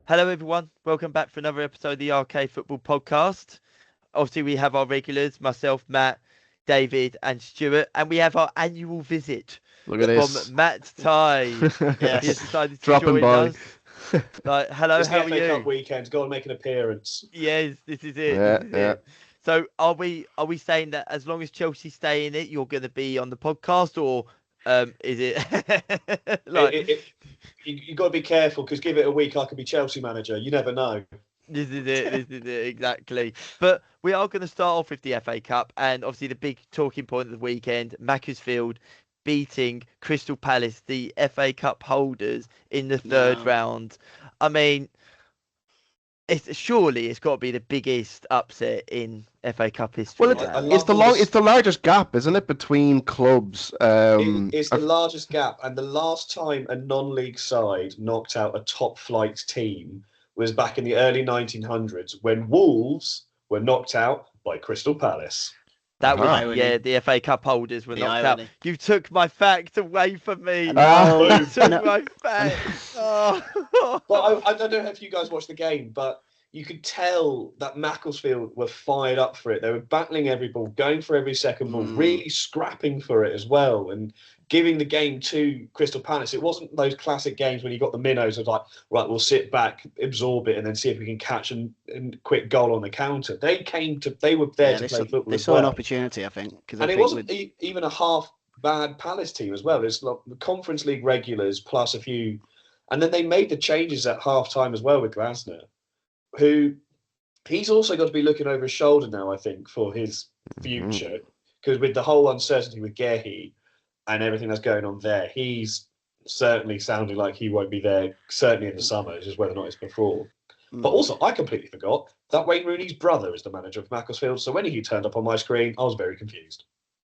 Hello, everyone. Welcome back for another episode of the RK Football Podcast. Obviously, we have our regulars, myself, Matt, David, and Stuart, and we have our annual visit Look at from this. Matt Ty. Yes. He has decided to Dropping join by. us. Hello, It's how the are FA Cup you? weekend. Go and make an appearance. Yes, this is it. Yeah, This is yeah. it. So, are we saying that as long as Chelsea stay in it, you're going to be on the podcast, or is it You got to be careful because give it a week, I could be Chelsea manager. You never know. This is it. This is it. Exactly. But we are going to start off with the FA Cup, and obviously the big talking point of the weekend: Macclesfield beating Crystal Palace, the FA Cup holders, in the third round. I mean, it's got to be the biggest upset in FA Cup history. Well, it's the largest gap, isn't it, between clubs? It's the largest gap, and the last time a non-league side knocked out a top-flight team was back in the early 1900s when Wolves were knocked out by Crystal Palace. That was Irony. the FA Cup holders were The knocked irony. out. You took my fact away from me. No. You took my fact. Oh. But I don't know if you guys watched the game, but you could tell that Macclesfield were fired up for it. They were battling every ball, going for every second ball, really scrapping for it as well, and giving the game to Crystal Palace. It wasn't those classic games when you got the minnows of like, right, we'll sit back, absorb it, and then see if we can catch a quick goal on the counter. They were there to play football. They as saw well. an opportunity, I think. And it wasn't even a half bad Palace team as well. It's like the Conference League regulars plus a few, and then they made the changes at half time as well with Glasner, who he's also got to be looking over his shoulder now, I think, for his future, because with the whole uncertainty with Gehi and everything that's going on there, he's certainly sounding like he won't be there, certainly in the summer. It's just whether or not it's before. But also, I completely forgot that Wayne Rooney's brother is the manager of Macclesfield. So when he turned up on my screen, I was very confused.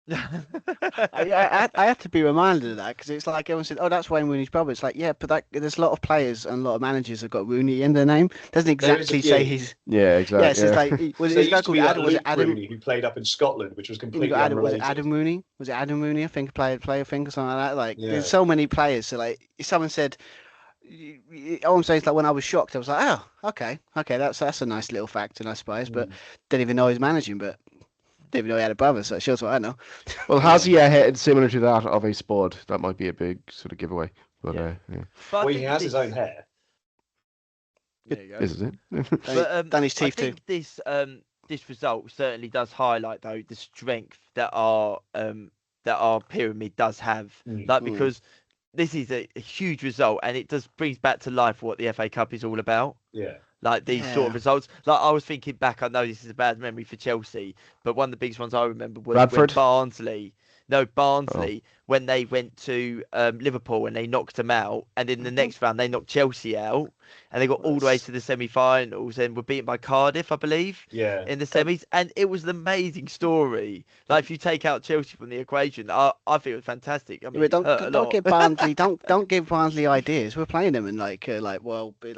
I had to be reminded of that because it's like everyone said, "Oh, that's Wayne Rooney's brother." It's like, yeah, but there's a lot of players and a lot of managers have got Rooney in their name. Doesn't exactly say he's. Yeah, exactly. Yes, it's like was So his guy called Adam? Was it Adam Rooney, who played up in Scotland, which was completely Was unrelated. it Adam Rooney? Was it Adam Rooney? I think player thing or something like that. Like, Yeah. there's so many players. So like, if someone said, all I'm saying is like when I was shocked, I was like, oh, okay, that's a nice little fact, and I suppose, but didn't even know he was managing, but. Didn't even know he had a brother, so it shows what I know. Well, has he a head similar to that of a Spud? That might be a big sort of giveaway. But Yeah. yeah. Well, he has his own hair. There you go. This is it. But Done his I teeth too. think this result certainly does highlight though the strength that our pyramid does have. Because this is a huge result, and it just brings back to life what the FA Cup is all about. Yeah. Like these sort of results. Like I was thinking back, I know this is a bad memory for Chelsea, but one of the biggest ones I remember was when Bradford? Barnsley, when they went to Liverpool and they knocked them out, and in the next round they knocked Chelsea out, and they got all the way to the semi-finals and were beaten by Cardiff, I believe, Yeah. in the semis, and it was an amazing story. Like if you take out Chelsea from the equation, I think it was fantastic. I mean, But it hurt a don't lot. give Barnsley don't give Barnsley ideas. We're playing them in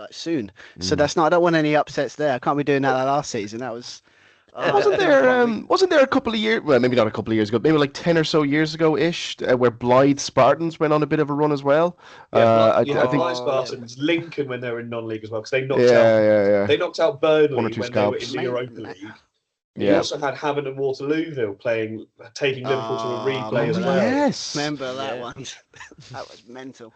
soon. So that's not. I don't want any upsets there. I can't be doing that last season. That was. Wasn't there a couple of years? Well, maybe not a couple of years ago. Maybe like 10 or so years ago ish, where Blythe Spartans went on a bit of a run as well. I I think. Blythe Spartans, Lincoln when they were in non-league as well, because they knocked Yeah. They knocked out Burnley One or when two they were in scalps. the Europa League. You Yeah. also had Havant and Waterlooville taking Liverpool to a replay as remember well. that. Yes. Remember that Yeah. one? That was mental.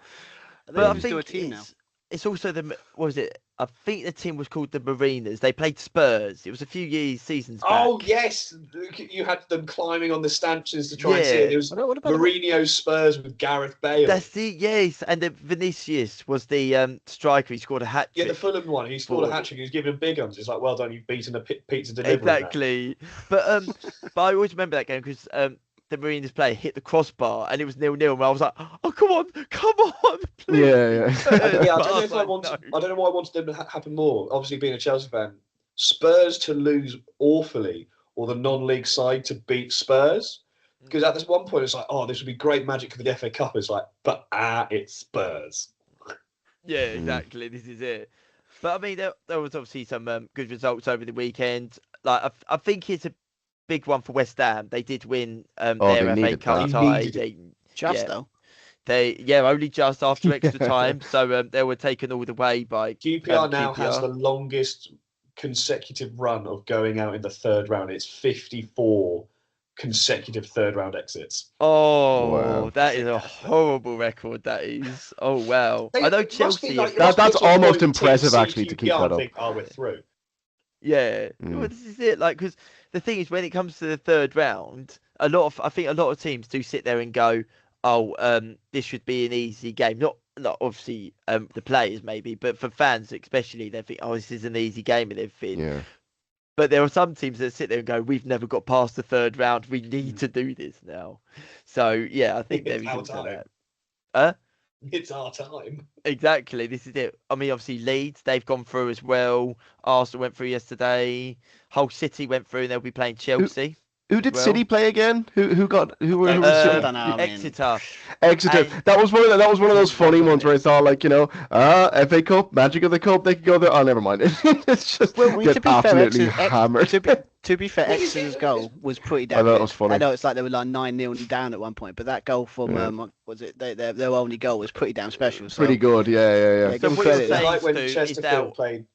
But I They think do a team now. it's also what was it? I think the team was called the Marinas. They played Spurs. It was a few seasons back. Oh yes, you had them climbing on the stanchions to try and see it. It was What about Mourinho Spurs with Gareth Bale. That's it, yes. And then Vinicius was the striker. He scored a hat trick. Yeah, the Fulham one. He scored a hat trick. He was giving him big uns. It's like, well done, you've beaten a pizza delivery man. Exactly. But I always remember that game because the Marinas player hit the crossbar and it was 0-0. And I was like, oh come on, please. Yeah. Yeah, I But don't know was if I like, want. no. I don't know why I wanted them to happen more. Obviously, being a Chelsea fan, Spurs to lose awfully, or the non-league side to beat Spurs. Because at this one point, it's like, oh, this would be great magic for the FA Cup. It's like, but it's Spurs. Yeah, exactly. This is it. But I mean, there was obviously some good results over the weekend. Like I think it's a big one for West Ham. They did win they their FA needed Cup that. tie. They needed Just yeah. though. Only just after extra time. So they were taken all the way by QPR now has QPR. the longest consecutive run of going out in the third round. It's 54 consecutive third round exits. Oh, Wow. that is a horrible record. That is. Oh wow. I know Chelsea. That's almost impressive, actually, to keep that up. Think, we're through. Yeah, well, this is it. Like, because the thing is, when it comes to the third round, I think a lot of teams do sit there and go, "Oh, this should be an easy game." Not obviously the players maybe, but for fans especially, they think, "Oh, this is an easy game," and everything. Yeah. But there are some teams that sit there and go, "We've never got past the third round. We need to do this now." So yeah, I think there is also that. It's our time. Exactly. This is it. I mean, obviously Leeds, they've gone through as well. Arsenal went through yesterday. Hull City went through, and they'll be playing Chelsea. Who did well. City play again? Who were I don't know, I mean- Exeter. Exeter. And- That was one of those funny ones where I thought, like, FA Cup, Magic of the Cup, they could go there. Oh, never mind. It's just Well, get to be fair, absolutely hammered. To be fair, Exeter's goal was pretty damn I thought good. it was funny. I know it's like they were like 9-0 down at one point, but that goal from was it their only goal was pretty damn special. So. Pretty good, yeah. Yeah, So give what them you're credit. It was like when Stu, is Chesterfield out. played.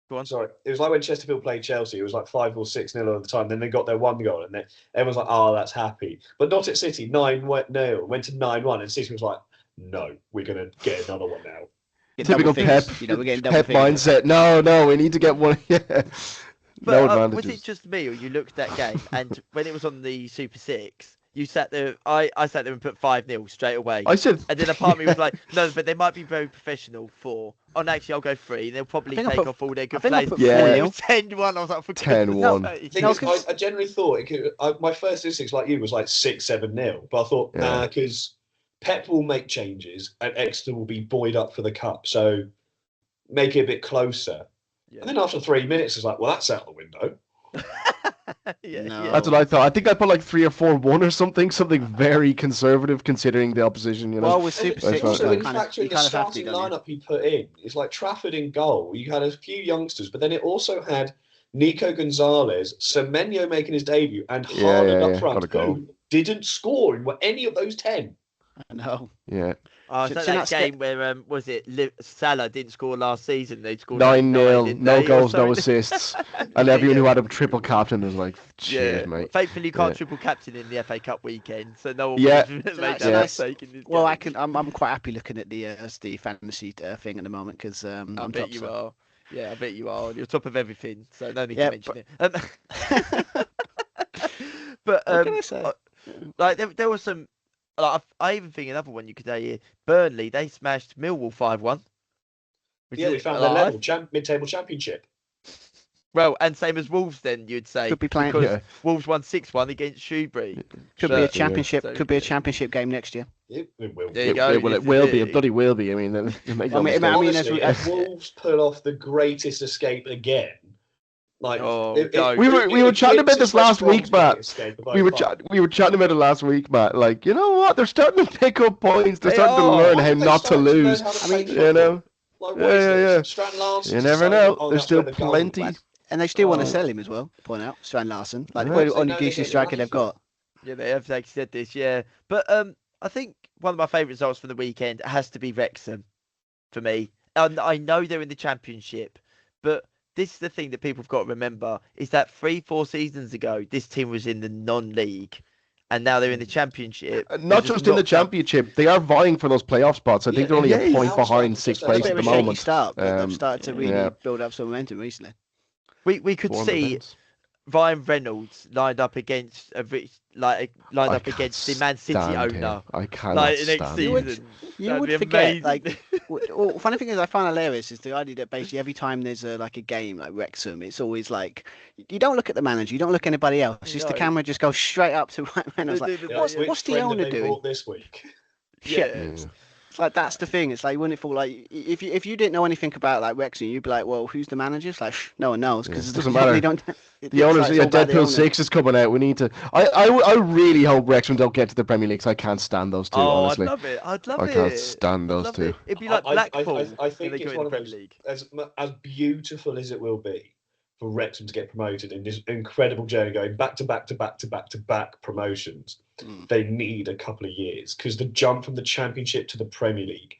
Go on. Sorry, it was like when Chesterfield played Chelsea. It was like 5 or 6-0 at the time. Then they got their one goal, and then everyone's like, "Oh, that's happy." But not at City. 9-0 went to 9-1, and City was like, "No, we're gonna get another one now." Typical Pep, We're getting double Pep figures. mindset. No, we need to get one. Yeah. But No was advantages. it just me, or you looked at that game, and when it was on the Super 6, you sat there, I sat there and put 5-0 straight away. I said, And then a part of me was like, no, but they might be very professional for. Oh, no, actually, I'll go 3. They'll probably I think I take put- off all their good I think I players. put Yeah. 4-0. It was 10-1. I was like, for 10-1. goodness Thing sake. is, I generally thought my first instinct, like you, was like 6-7-0. But I thought, Yeah. because Pep will make changes and Exeter will be buoyed up for the cup, so make it a bit closer. Yeah. And then after 3 minutes, it's like, well, that's out the window. Yeah, No. yeah. that's what I thought. I think I put like 3 or 4-1 or something very conservative considering the opposition. Well, with Super And Six, also, you in kind of factoring the have to, starting don't you? lineup he put in, it's like Trafford in goal. You had a few youngsters, but then it also had Nico Gonzalez, Semenyo making his debut, and Haaland up Got a front, goal. who didn't score in any of those 10. I know. Yeah. Oh, is So- that so that that's game where, was it Salah didn't score last season? They scored 9-0, didn't no they, or goals, no something? assists. And everyone who had a triple captain was like, cheers, Yeah, mate. thankfully you can't Yeah. triple captain in the FA Cup weekend, so no one Yeah. would have So made that's that nice. mistake in this Well, game. I'm quite happy looking at the fantasy thing at the moment because I I'm bet top. you So. are. Yeah, I bet you are. You're top of everything, so no need Yeah, to mention it. But What can I say? like there was some. Like, I even think another one you could say here. Burnley, they smashed Millwall 5-1. Yeah, we found their level, mid-table championship. Well, and same as Wolves, then you'd say Could be playing. because Yeah. Wolves won 6-1 against Shrewsbury. Could be So- a championship. So- Could be a championship game next year. It will. There you It go. will this is be. it. It bloody will be. I mean, make no I mean, mistake. I mean, Honestly, as if Wolves pull off the greatest escape again, like don't. We were chatting about this last week, Matt. We were chatting. chatting about it last week, Matt. Like, you know what? They're starting to pick up points. They're They starting to are. learn how not to lose. I mean, You know? like, Yeah. Strand Larson. You never know. There's still plenty. And they still want to Oh. sell him as well. Point out, Strand Larson, like Yeah. the So only now they decent get striker money they've for it. got. Yeah, they have actually said this, yeah. But I think one of my favourite results from the weekend has to be Wrexham for me. And I know they're in the Championship, but this is the thing that people have got to remember is that 3-4 seasons ago, this team was in the non-league, and now they're in the Championship. Not They're just in the knocked out- championship, they are vying for those playoff spots. I think Yeah, they're only yeah, a point yeah. behind Just sixth a place It's a at bit the of a shaky moment. start, but they've started to really yeah. build up some momentum recently. We could 400 see points. Ryan Reynolds lined up against I against the can't Man City stand him. owner. I cannot Like next stand him. season. You That'd would be forget, amazing. like, well, funny thing is, I find hilarious is the idea that basically every time there's a game like Wrexham, it's always like you don't look at the manager, you don't look at anybody else. It's just the No. camera just goes straight up to Ryan Reynolds. Like, what's the owner doing? This week? Shit. Yeah. Yeah. It's like that's the thing. It's like wouldn't it feel like if you didn't know anything about like Wrexham, you'd be like, well, who's the manager? It's like no one knows because Yeah, it doesn't matter. They don't. The owners, yeah, Deadpool 6 is coming out. We need to. I really hope Wrexham don't get to the Premier League. 'Cause I can't stand those two. Oh, honestly, I'd love it. I'd love I it. can't stand I'd those love two. it. It'd be like I Blackpool. I when think they go it's in one the of Premier those League. as beautiful as it will be for Wrexham to get promoted in this incredible journey, going back to back to back to back to back promotions. they need a couple of years because the jump from the Championship to the Premier League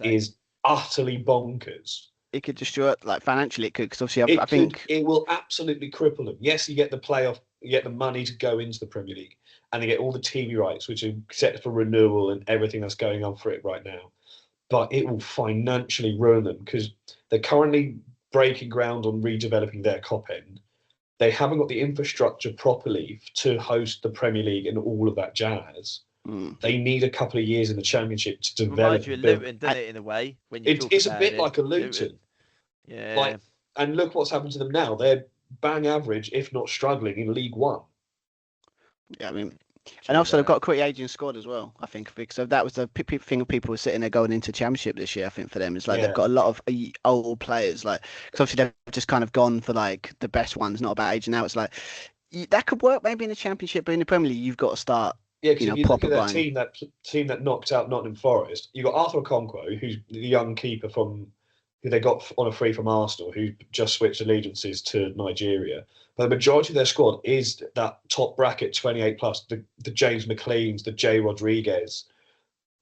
is utterly bonkers. It could destroy it, like financially. It could, because obviously I think it will absolutely cripple them. Yes, you get the playoff, you get the money to go into the Premier League, and you get all the TV rights, which are set for renewal and everything that's going on for it right now. But it will financially ruin them because they're currently breaking ground on redeveloping their Cop End. They haven't got the infrastructure properly to host the Premier League and all of that jazz. They need a couple of years in the Championship to develop. Reminds you of Luton, doesn't it, in a way? When you it's a bit like a Luton. Yeah. And look what's happened to them now. They're bang average, if not struggling, in League One. Yeah, I mean, and also they've got a quick aging squad as well. I think because that was the thing people were sitting there going into Championship this year. I think for them, it's like they've got a lot of old players. Like, because obviously they've just kind of gone for like the best ones, not about aging out. It's like that could work maybe in the Championship, but in the Premier League, you've got to start. Yeah, because if you look at that team that knocked out Nottingham Forest, you got Arthur Okonkwo, who's the young keeper who they got on a free from Arsenal, who just switched allegiances to Nigeria. But the majority of their squad is that top bracket 28 plus, the James McLeans, the Jay Rodriguez,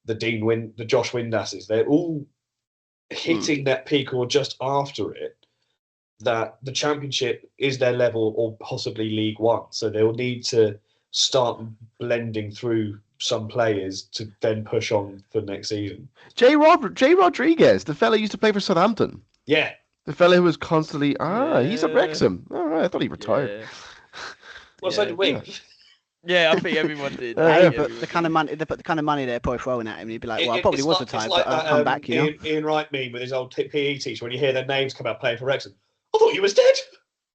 the Josh Windasses. They're all hitting that peak or just after it. That the Championship is their level or possibly League One. So they'll need to start blending through some players to then push on for next season. Jay Rodriguez, the fella used to play for Southampton. Yeah. The fella who was constantly, he's at Wrexham. All right, I thought he retired. Yeah. Well, so did we. Yeah, I think everyone did. But the kind of money they're probably throwing at him, he'd be like, "Well, I probably was retired, but I'll come back." You know, Ian Wright meme with his old PE teacher when you hear their names come out playing for Wrexham. I thought you was dead.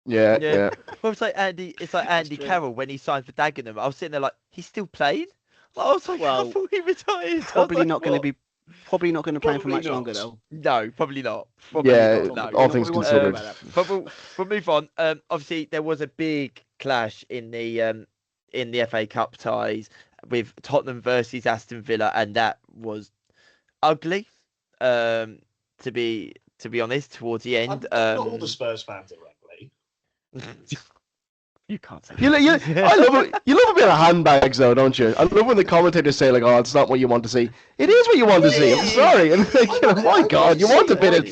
Yeah. Well, it's like Andy Carroll when he signed for Dagenham. I was sitting there like, he's still playing. I was like, I thought he retired. Probably not going to play for much longer though. No, probably not. All things considered. But we'll move on. Obviously, there was a big clash in the FA Cup ties with Tottenham versus Aston Villa, and that was ugly. To be honest, towards the end. Not all the Spurs fans are ugly. You can't say. I love it. You love a bit of handbags, though, don't you? I love when the commentators say, like, "Oh, it's not what you want to see." It is what you want to see. I'm sorry. And like, my God, you want a bit of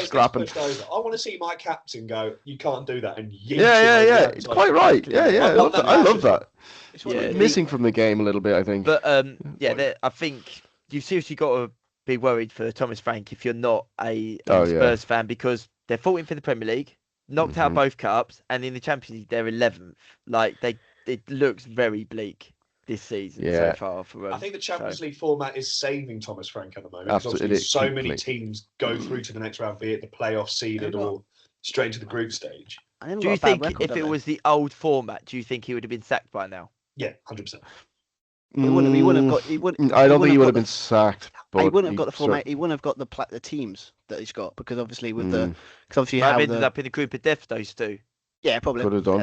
scrapping. I want to see my captain go. You can't do that, and yeah. It's quite right. Yeah. I love that. It's missing from the game a little bit, I think. But I think you've seriously got to be worried for Thomas Frank if you're not a Spurs fan, because they're 14th for the Premier League. Knocked out both cups, and in the Champions League they're 11th. Like it looks very bleak this season so far for them. I think the Champions League format is saving Thomas Frank at the moment. Absolutely, so many teams go through to the next round, be it the playoff seeded or straight to the group stage. Do you think if it was the old format, do you think he would have been sacked by now? Yeah, 100%. He wouldn't have got. I don't think he would have been sacked. But he wouldn't have got the format. He wouldn't have got the teams that he's got, because obviously because obviously how ended up in the group of death, those two. Yeah, probably. Could have done.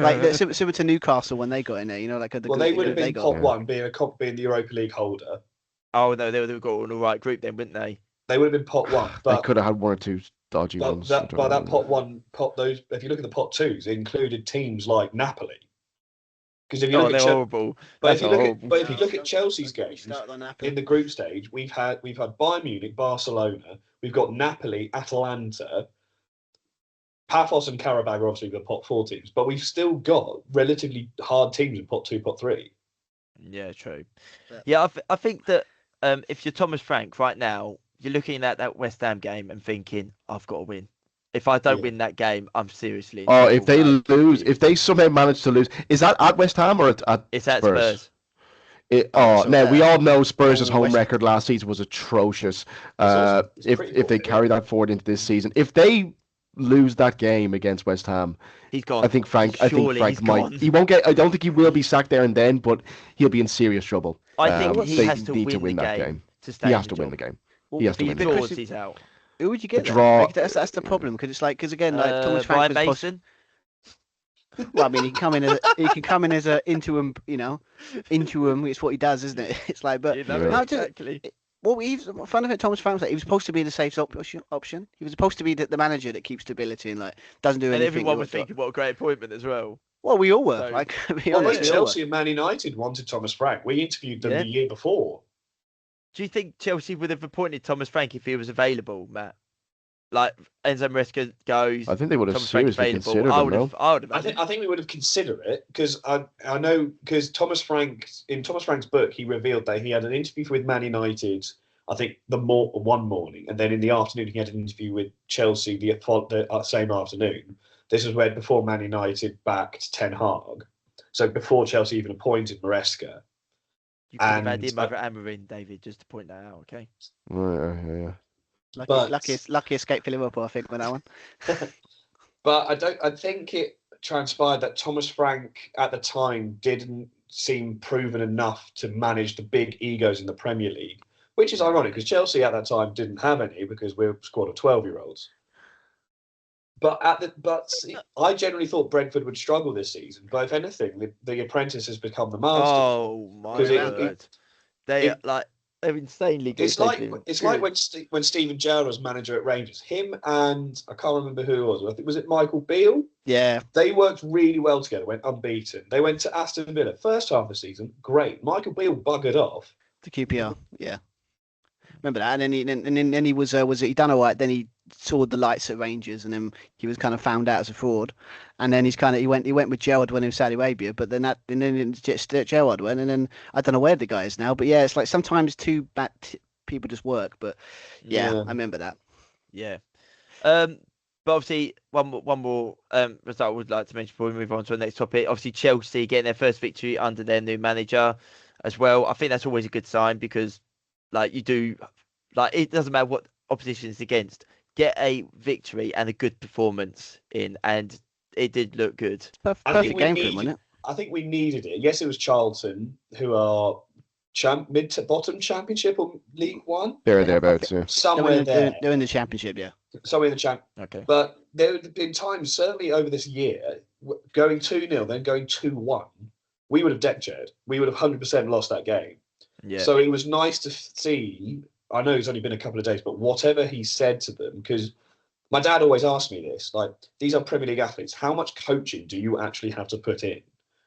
Like similar to Newcastle when they got in there, they would have been pot one, being the Europa League holder. Oh no, they would have got an all right group then, wouldn't they? They would have been pot one, but they could have had one or two dodgy ones. That those. If you look at the pot twos, it included teams like Napoli. Because if you look at horrible. If you look at Chelsea's games in the group stage, we've had Bayern Munich, Barcelona, we've got Napoli, Atalanta, Paphos and Karabag are obviously the pot 4 teams, but we've still got relatively hard teams in pot 2, pot 3. Yeah, true. Yeah, I think that if you're Thomas Frank right now, you're looking at that West Ham game and thinking, I've got to win. If I don't win that game, I'm seriously. If they lose, if they somehow manage to lose, is that at West Ham or at It's at Spurs? We all know Spurs' home record last season was atrocious. If they carry that forward into this season, if they lose that game against West Ham, he's gone. I think Frank might. He won't get. I don't think he will be sacked there and then, but he'll be in serious trouble. I think he has to win the game. He has to win the game. He has to win the game. He's out. Who would you get? That's the problem, because again, Thomas Frank Ryan Mason. Well, I mean, he can come in as an interim, interim. It's what he does, isn't it? It's like, but exactly. Well, fun of it, Thomas Frank, he was supposed to be the safe option. He was supposed to be the manager that keeps stability and doesn't do and anything. Everyone was thinking, what a great appointment as well. Well, we all were. So, be honest, Chelsea and Man United wanted Thomas Frank. We interviewed them the year before. Do you think Chelsea would have appointed Thomas Frank if he was available, Matt? Like Enzo Maresca goes. I think they would have Thomas Frank's seriously considered him. I think we would have considered it because I know because in Thomas Frank's book he revealed that he had an interview with Man United. I think one morning, and then in the afternoon he had an interview with Chelsea the same afternoon. This is before Man United backed Ten Hag, so before Chelsea even appointed Maresca. You could have had him over Amorim, David, just to point that out, okay? Yeah. Lucky escape for Liverpool, I think, with that one. But I think it transpired that Thomas Frank at the time didn't seem proven enough to manage the big egos in the Premier League, which is ironic because Chelsea at that time didn't have any because we were a squad of 12-year-olds. But I generally thought Brentford would struggle this season. But if anything, the apprentice has become the master. Oh my word! They're insanely good. It's like when Steven Gerrard was manager at Rangers. Him and I can't remember who it was. I think was it Michael Beale? Yeah. They worked really well together. Went unbeaten. They went to Aston Villa first half of the season. Great. Michael Beale buggered off to QPR. Yeah. Remember that, and then he was he done all right. Then he saw the lights at Rangers, and then he was kind of found out as a fraud. And then he went with Gerrard when he was Saudi Arabia, but then Gerrard went, and then I don't know where the guy is now. But yeah, it's like sometimes two bad people just work. But yeah, I remember that. Yeah. But obviously, one more result I would like to mention before we move on to the next topic. Obviously, Chelsea getting their first victory under their new manager as well. I think that's always a good sign because. It doesn't matter what opposition is against. Get a victory and a good performance in, and it did look good. Perfect game for him, wasn't it? I think we needed it. Yes, it was Charlton, who are mid to bottom Championship or League One. They're thereabouts, yeah. Somewhere there. They're in the Championship, yeah. Somewhere in the Championship. Okay. But there have been times, certainly over this year, going 2-0, then going 2-1, we would have deck chaired. We would have 100% lost that game. Yeah. So it was nice to see. I know it's only been a couple of days, but whatever he said to them, because my dad always asked me this, these are Premier League athletes. How much coaching do you actually have to put in?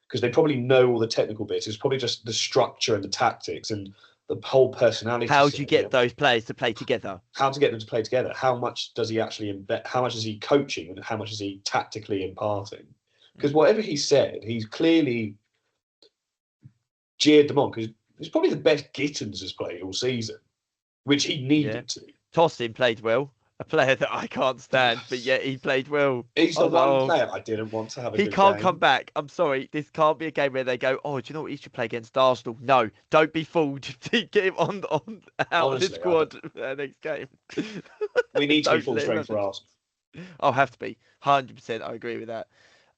Because they probably know all the technical bits. It's probably just the structure and the tactics and the whole personality. How do you get those players to play together? How to get them to play together? How much does he actually embed? How much is he coaching, and how much is he tactically imparting? Because whatever he said, he's clearly jeered them on because. He's probably the best Gittins has played all season, which he needed to. Tosin played well, a player that I can't stand, but yet he played well. He's the one player I didn't want to have a good game. He can't come back. I'm sorry. This can't be a game where they go, do you know what? He should play against Arsenal. No, don't be fooled. Get him out of the squad next game. We need to be full strength for Arsenal. I'll have to be. 100%. I agree with that.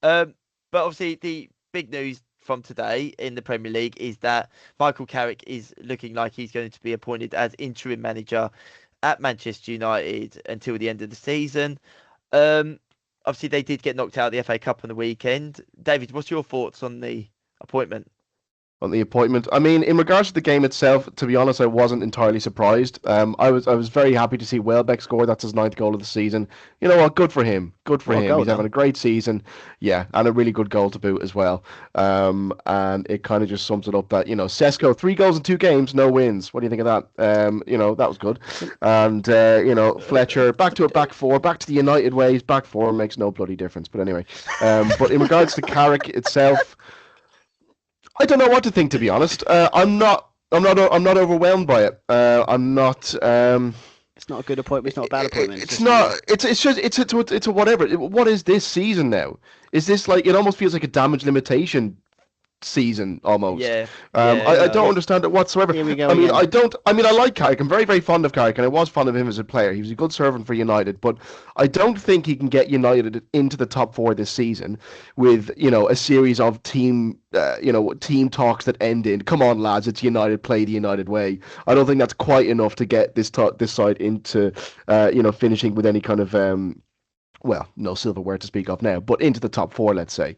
But obviously, the big news from today in the Premier League is that Michael Carrick is looking like he's going to be appointed as interim manager at Manchester United until the end of the season. Obviously, they did get knocked out of the FA Cup on the weekend. David, what's your thoughts on the appointment? On the appointment, I mean, in regards to the game itself, to be honest, I wasn't entirely surprised. I was very happy to see Welbeck score. That's his 9th goal of the season. You know what? Good for him. Good for him. He's having a great season. Yeah, and a really good goal to boot as well. And it kind of just sums it up that, Sesko, 3 goals in 2 games, no wins. What do you think of that? That was good. And, Fletcher, back to a back 4, back to the United ways. Back 4 makes no bloody difference. But anyway, but in regards to Carrick itself, I don't know what to think, to be honest. I'm not overwhelmed by it. I'm not. It's not a good appointment. It's not a bad appointment. It's not. It's a whatever. What is this season now? Is this it almost feels like a damage limitation season almost. I don't understand it whatsoever. Here we go I like Carrick. I'm very, very fond of Carrick, and I was fond of him as a player. He was a good servant for United, but I don't think he can get United into the top 4 this season with a series of team talks that end in, come on lads, it's United, play the United way. I don't think that's quite enough to get this side into finishing with any kind of no silverware to speak of now, but into the top 4, let's say.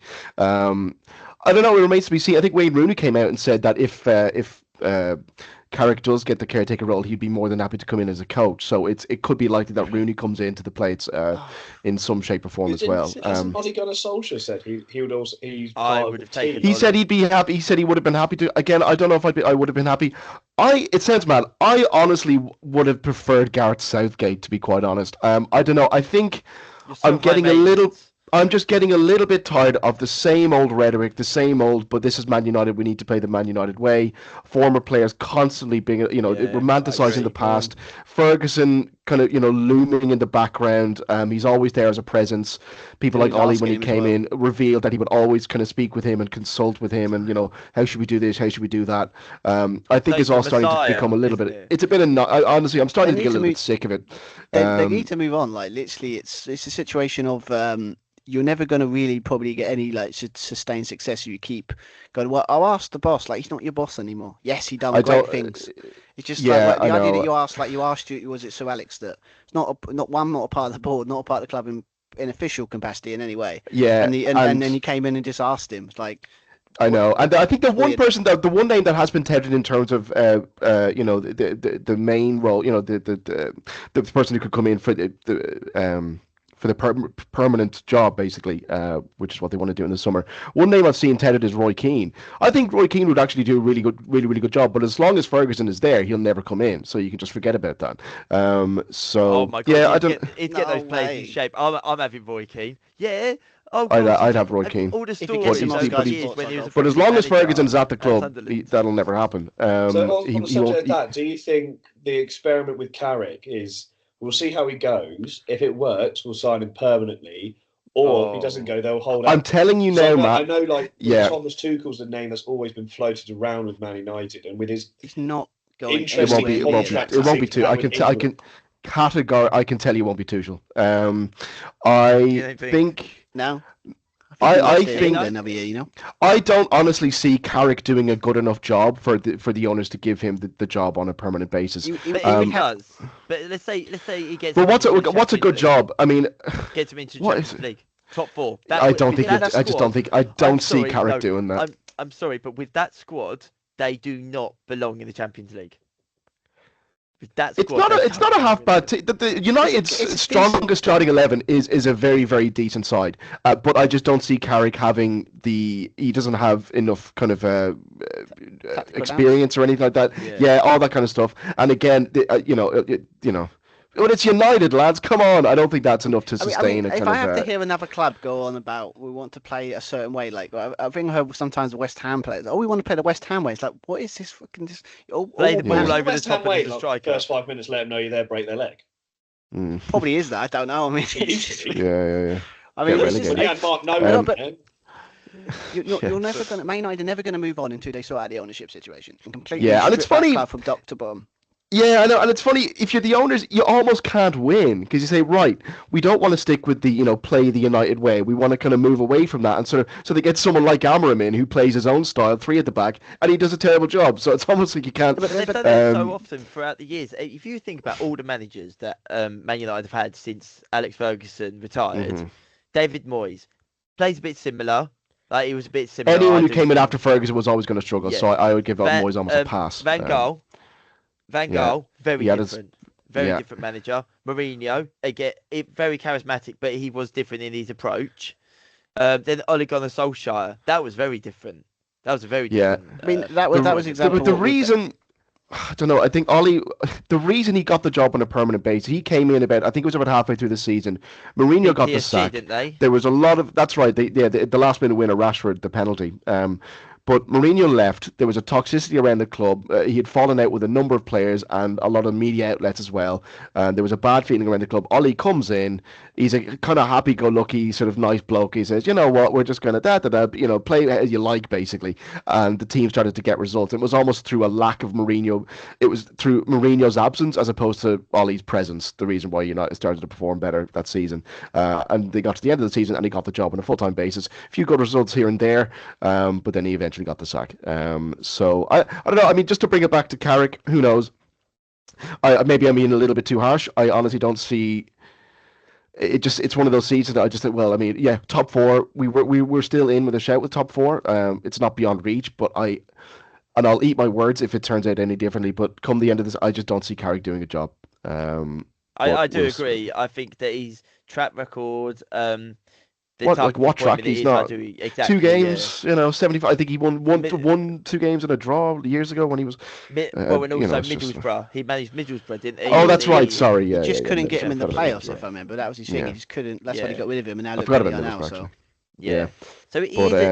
I don't know. It remains to be seen. I think Wayne Rooney came out and said that if Carrick does get the caretaker role, he'd be more than happy to come in as a coach. So it could be likely that Rooney comes into the plates in some shape or form as well. Hasn't Ole Gunnar Solskjaer said he would also he's I part would of have the taken team? He said he'd be happy. He said he would have been happy to. Again, I don't know if I would have been happy. It sounds mad. I honestly would have preferred Gareth Southgate, to be quite honest. I don't know. I think You're so I'm getting high a little. maintenance. I'm just getting a little bit tired of the same old rhetoric, the same old, but this is Man United, we need to play the Man United way. Former players constantly being, Yeah, romanticising I the agree. past. Ferguson kind of, looming in the background. He's always there as a presence. People Doing like Ollie, task when he game as came well. in, revealed that he would always kind of speak with him and consult with him and, how should we do this? How should we do that? I think it's like all the starting to Messiah, become a little isn't bit, it? it's a bit of, honestly, I'm starting They to get a need to little bit move- sick of it. They need to move on. Like literally, it's a situation of you're never going to really probably get any like sustained success if you keep going. Well, I'll ask the boss. Like he's not your boss anymore. Yes, he done I great don't- things. It's just yeah, like the I idea know. that you asked was it Sir Alex that it's not a part of the board, not a part of the club in official capacity in any way. Yeah, And then you came in and just asked him. It's like I know, and I think the one Weird. person the one name that has been touted in terms of the main role, the person who could come in for the permanent job, basically, which is what they want to do in the summer. One name I've seen touted is Roy Keane. I think Roy Keane would actually do a really good job, but as long as Ferguson is there, he'll never come in, so you can just forget about that. Oh my god! yeah, I he'd don't. He'd get those No players way. in shape. I'm having Roy Keane. Yeah. Oh I'd- god, I'd have Roy Keane. All the he stories gets him over on Sky the years Sports, when he I'll was a go But as Premier long as manager Ferguson's at the at club, Sunderland. that'll never happen. So on he the subject won't. of that, do you think the experiment with Carrick is we'll see how he goes? If it works, we'll sign him permanently. Or if he doesn't go, they'll hold I'm out. telling you So now, I Matt. know, like Yeah. Thomas Tuchel's the name that's always been floated around with Man United, and with his it's not going It Interesting won't be. anywhere It near won't that be. It contract won't be to time. too. I with can. I England. can. I can tell you, it won't be Tuchel. You I don't think? think. No. I I think think- another year, I don't honestly see Carrick doing a good enough job for the owners to give him the job on a permanent basis. But He if would he have- does, but let's say he gets. But him what's into the a good Champions job? I mean, League, gets him into what Champions is- League, top four. I don't think. with that I just don't squad- think. I don't see sorry, Carrick no, doing that. I'm sorry, but with that squad, they do not belong in the Champions League. With that It's squad, they not a can't half belong bad team. The United's it's strongest starting 11 is a very, very decent side. But I just don't see Carrick having he doesn't have enough kind of experience or anything like that. Yeah. Yeah, all that kind of stuff. And again, when it's United, lads, come on. I don't think that's enough to sustain a if kind I have of. to hear another club go on about we want to play a certain way, like I think I heard sometimes West Ham players, we want to play the West Ham way. It's like, what is this fucking just? Play the ball Yeah. over the West Ham top of way, the like, striker. first 5 minutes, let them know you're there, break their leg. Mm. Probably is that. I don't know. I mean, It used to be. Yeah. I mean, Get This is when relegated. you had Mark No, Nolan. but- man. you're never going to. Man United are never going to move on until they sort out the ownership situation. And completely Yeah, and it's strip that funny- club from top to bottom. Yeah, I know, and it's funny, if you're the owners, you almost can't win, because you say, right, we don't want to stick with the, play the United way, we want to kind of move away from that, and so they get someone like Amarim in, who plays his own style, 3 at the back, and he does a terrible job, so it's almost like you can't... But they've done that so um, often throughout the years. If you think about all the managers that Man United have had since Alex Ferguson retired, Mhm. David Moyes plays a bit similar. Like he was a bit similar. Anyone who I do came in think. after Ferguson was always going to struggle, Yeah. so I would give Moyes almost a um, pass. Van Gaal, yeah. very He had his- different. Very yeah. different manager. Mourinho, again, very charismatic, but he was different in his approach. Then Ole Gunnar Solskjaer, that was very different. That was a very Yeah. different. I mean, that was exactly the what we- reason... I don't know. I think the reason he got the job on a permanent basis, he came in I think it was about halfway through the season. Mourinho got the PSG, sack. didn't they? There was a lot of that's right. The last minute winner, Rashford, the penalty. But Mourinho left. There was a toxicity around the club. He had fallen out with a number of players and a lot of media outlets as well. There was a bad feeling around the club. Ollie comes in. He's a kind of happy-go-lucky, sort of nice bloke. He says, "You know what? We're just going to play as you like, basically." And the team started to get results. It was almost through a lack of Mourinho. It was through Mourinho's absence as opposed to Ollie's presence. The reason why United started to perform better that season. And they got to the end of the season and he got the job on a full-time basis. A few good results here and there, but then he eventually got the sack. So I don't know. I mean, just to bring it back to Carrick, who knows? Maybe I'm being a little bit too harsh. I honestly don't see. It's one of those seasons that I just think, well, I mean, yeah, top 4. We were still in with a shout with top 4. It's not beyond reach, but and I'll eat my words if it turns out any differently. But come the end of this, I just don't see Carrick doing a job. I do agree. I think that his track record, the What type like of what track? appointment it He's is, I not. do exactly. 2 games, 75. I think he won Mid- 2 games and a draw years ago when he was. Well, and also It's just. Middlesbrough. He managed Middlesbrough, didn't he? Oh, that's And right. Sorry, He yeah, just yeah, couldn't get yeah. him in the Forgot about playoffs, that, if I remember. That was his thing. Yeah. He just couldn't. That's why he Yeah. got rid of him, and now I look forgot where about they are now. Middlesbrough, So actually. Yeah. So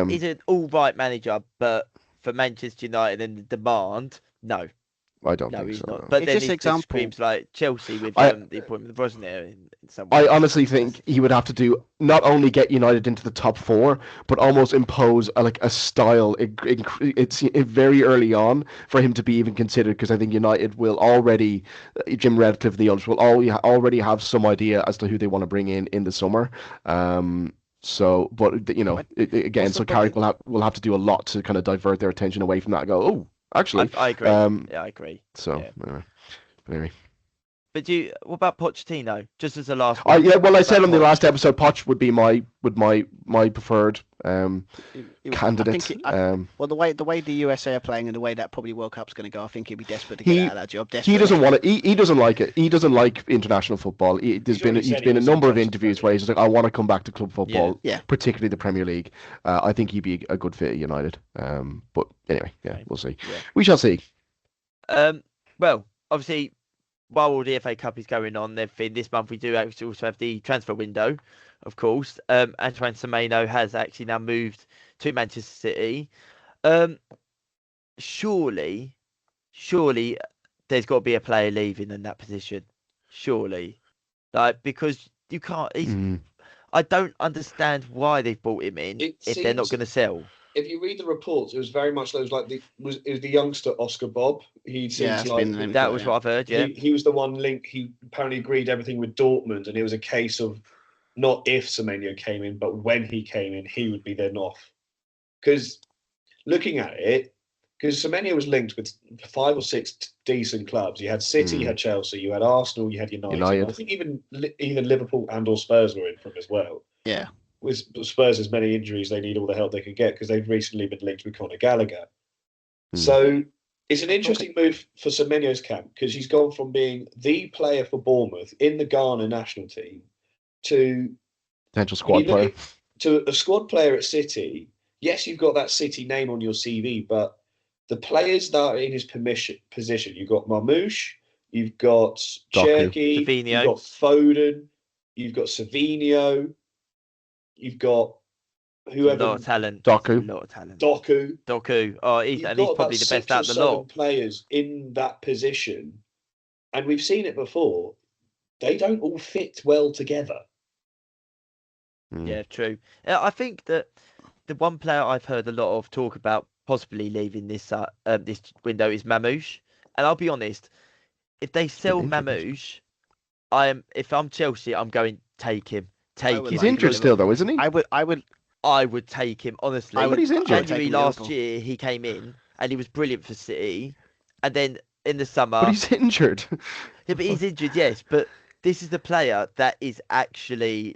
he's an all right manager, but for Manchester United and the demand, no, I don't no, think he's so. not. No. But It's then just it example. screams like Chelsea with I- the appointment, wasn't there? In some I ways. honestly think he would have to do not only get United into the top 4, but almost impose a style. It's very early on for him to be even considered, because I think United will already, Jim Ratcliffe, the owners, will already have some idea as to who they want to bring in the summer. So, but again, what's the so Carrick will have to do a lot to kind of divert their attention away from that and go, oh, actually, I agree. Yeah, I agree. So Yeah. anyway. But what about Pochettino? Just as a last one. Yeah, well, I said on the Poch? last episode, Poch would be my preferred It- candidate. well, the way the USA are playing and the way that probably World Cup's going to go, I think he'd be desperate to get out of that job. He Desperate. doesn't want it. He doesn't like it. He doesn't like international football. He's been a number of interviews where he's like, I want to come back to club football, Yeah. particularly the Premier League. I think he'd be a good fit at United. But anyway, yeah, we'll see. Yeah. We shall see. Well, obviously, while all the FA Cup is going on, this month we do actually also have the transfer window, of course. Antoine Semenyo has actually now moved to Manchester City. Surely, there's got to be a player leaving in that position. Surely, because you can't. I don't understand why they've brought him in if they're not going to sell. If you read the reports, it was very much those it was the youngster Oscar Bob. He seems that was what I've heard. Yeah, he was the one link. He apparently agreed everything with Dortmund, and it was a case of not if Semenyo came in, but when he came in, he would be then off. Because looking at it, because Semenyo was linked with 5 or 6 decent clubs. You had City, you had Chelsea, you had Arsenal, you had United. I think even Liverpool and or Spurs were in from as well. Yeah. With Spurs, as many injuries, they need all the help they can get because they've recently been linked with Conor Gallagher. So it's an interesting move for Semenyo's camp, because he's gone from being the player for Bournemouth in the Ghana national team to potential squad player. To a squad player at City. Yes, you've got that City name on your CV, but the players that are in his position, you've got Marmoush, you've got Cherky, you've got Foden, you've got Savinho. You've got whoever. A lot of talent. Doku. A lot of talent. Doku. Oh, he's probably the best out of the lot. Players in that position, and we've seen it before. They don't all fit well together. Yeah, true. I think that the one player I've heard a lot of talk about possibly leaving this window is Mamouche, and I'll be honest, if they sell Mamouche, if I'm Chelsea, I'm going take him. He's injured still, though, isn't he? I would take him, honestly. But he's injured. January last year, he came in and he was brilliant for City. And then in the summer... But he's injured. Yeah, but he's injured, yes. But this is the player that is actually,